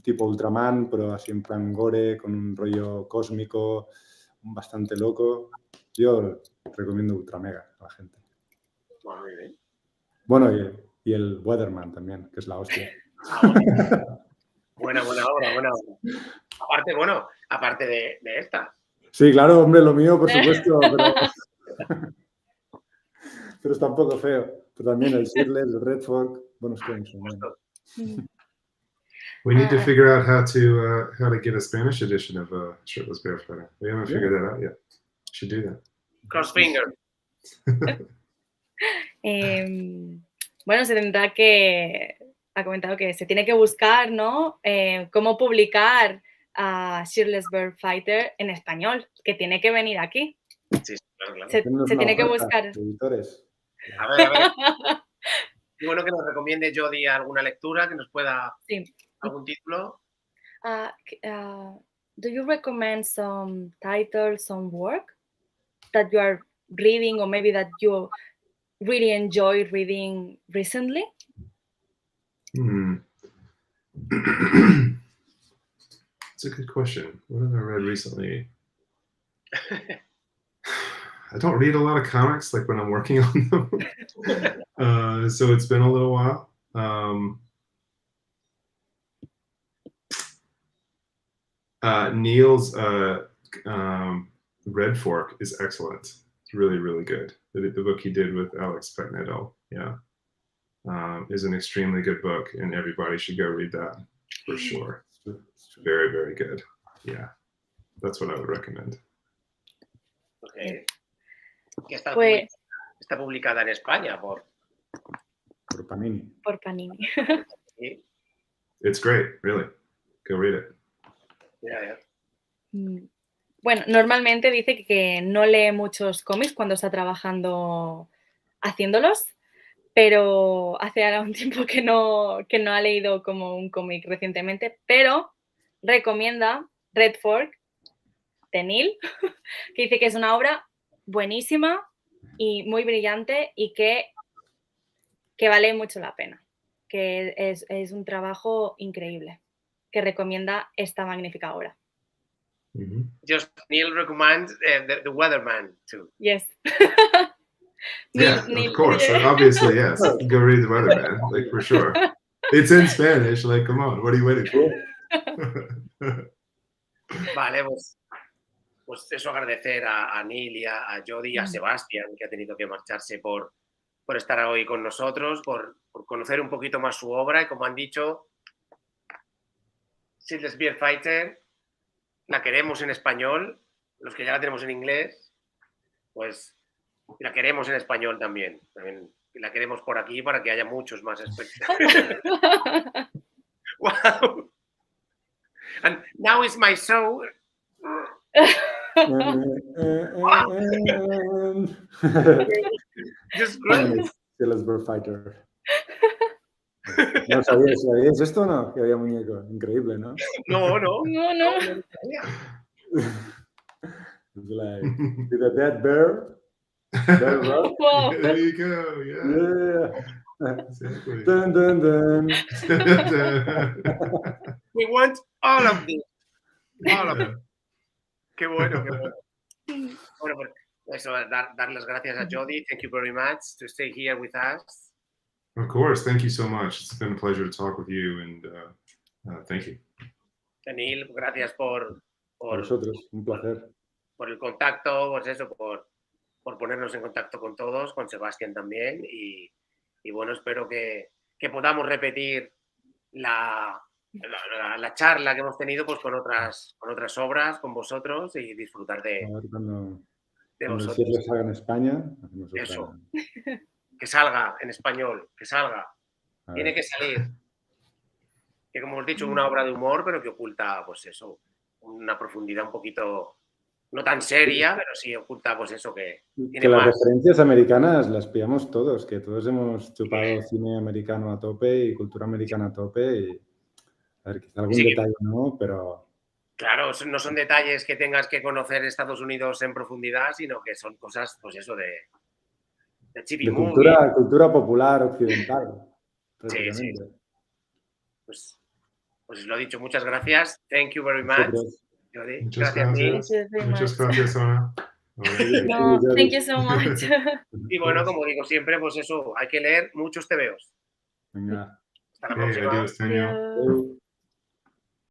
tipo Ultraman, pero así en plan gore, con un rollo cósmico, bastante loco. Yo recomiendo Ultra Mega a la gente. Bueno, muy bien. Bueno, y el Weatherman también, que es la hostia. Buena obra. Aparte de esta. Sí, claro, hombre, lo mío, por supuesto, pero está un poco feo. Pero también el Shirtless, el Red Fork, buenos cómics. We need to figure out how to get a Spanish edition of Shirtless Barefoot. We haven't figured that out yet. Should do that. Cross finger. Bueno, se tendrá que... Ha comentado que se tiene que buscar, ¿no? Cómo publicar a Shirtless Bird Fighter en español, que tiene que venir aquí. Sí, claro. Se tiene que buscar. Editores. A ver. Y bueno, que nos recomiende Jody alguna lectura, que nos pueda... Sí. ¿Algún título? Do you recommend some titles, some work that you are reading, or maybe that you really enjoy reading recently? That's a good question. What have I read recently? I don't read a lot of comics like when I'm working on them. So it's been a little while. Neil's Red Fork is excellent. It's really, really good. The book he did with Alex Pecknedel, is an extremely good book, and everybody should go read that for sure. Very, very good. Yeah, that's what I would recommend. Okay. Que está publicada en España por Panini. Por Panini. Sí. It's great, really. Go read it. Yeah. Bueno, normalmente dice que no lee muchos cómics cuando está trabajando haciéndolos, pero hace ahora un tiempo que no ha leído como un cómic recientemente, pero recomienda Red Fork de Nil, que dice que es una obra buenísima y muy brillante y que vale mucho la pena, que es un trabajo increíble, que recomienda esta magnífica obra. Just Nil recommends the Weatherman too. Yes. Yeah, Nil, of course. Obviously, yes. Go read the Weatherman, like for sure. It's in Spanish. Like, come on, what are you waiting for? Vale, pues eso, agradecer a Nil y a Jody y a Sebastián, que ha tenido que marcharse por estar hoy con nosotros, por conocer un poquito más su obra. Y como han dicho, Seedless Beer Fighter la queremos en español, los que ya la tenemos en inglés, pues la queremos en español también la queremos por aquí para que haya muchos más espectadores. Wow. And now is my show. Just great. Seedless Beer Fighter. ¿No sabías esto o no? Que había muñeco. Increíble, ¿no? No. It's like, with a dead bear. Wow. There you go. Yeah. Exactly. Dun, dun, dun. We want all of this. All of it. Qué bueno, qué bueno. Bueno, pues eso, dar las gracias a Jody. Thank you very much to stay here with us. Of course. Thank you so much. It's been a pleasure to talk with you, and thank you. Nil, gracias por Vosotros, un placer. Por el contacto, pues eso, por ponernos en contacto con todos, con Sebastián también. Y bueno, espero que podamos repetir la charla que hemos tenido pues con otras obras, con vosotros y disfrutar de Cuando vosotros. el salga en España, hacemos otra. Eso. Que salga en español, que salga. Tiene que salir. Que como hemos dicho, una obra de humor, pero que oculta, pues eso, una profundidad un poquito, no tan seria, pero sí oculta, pues eso que tiene Que las más. referencias americanas las pillamos todos, que todos hemos chupado cine americano a tope y cultura americana a tope. Y, a ver, quizá algún detalle no, pero... Claro, no son detalles que tengas que conocer Estados Unidos en profundidad, sino que son cosas, pues eso, de cultura popular occidental. Sí. Pues lo dicho, muchas gracias. Thank you very much. Jody. Muchas gracias. Muchas gracias, Ana. No, thank you so much. Y bueno, como digo siempre, pues eso, hay que leer muchos tebeos. Venga. Hasta la próxima. Adiós, Daniel. Adiós.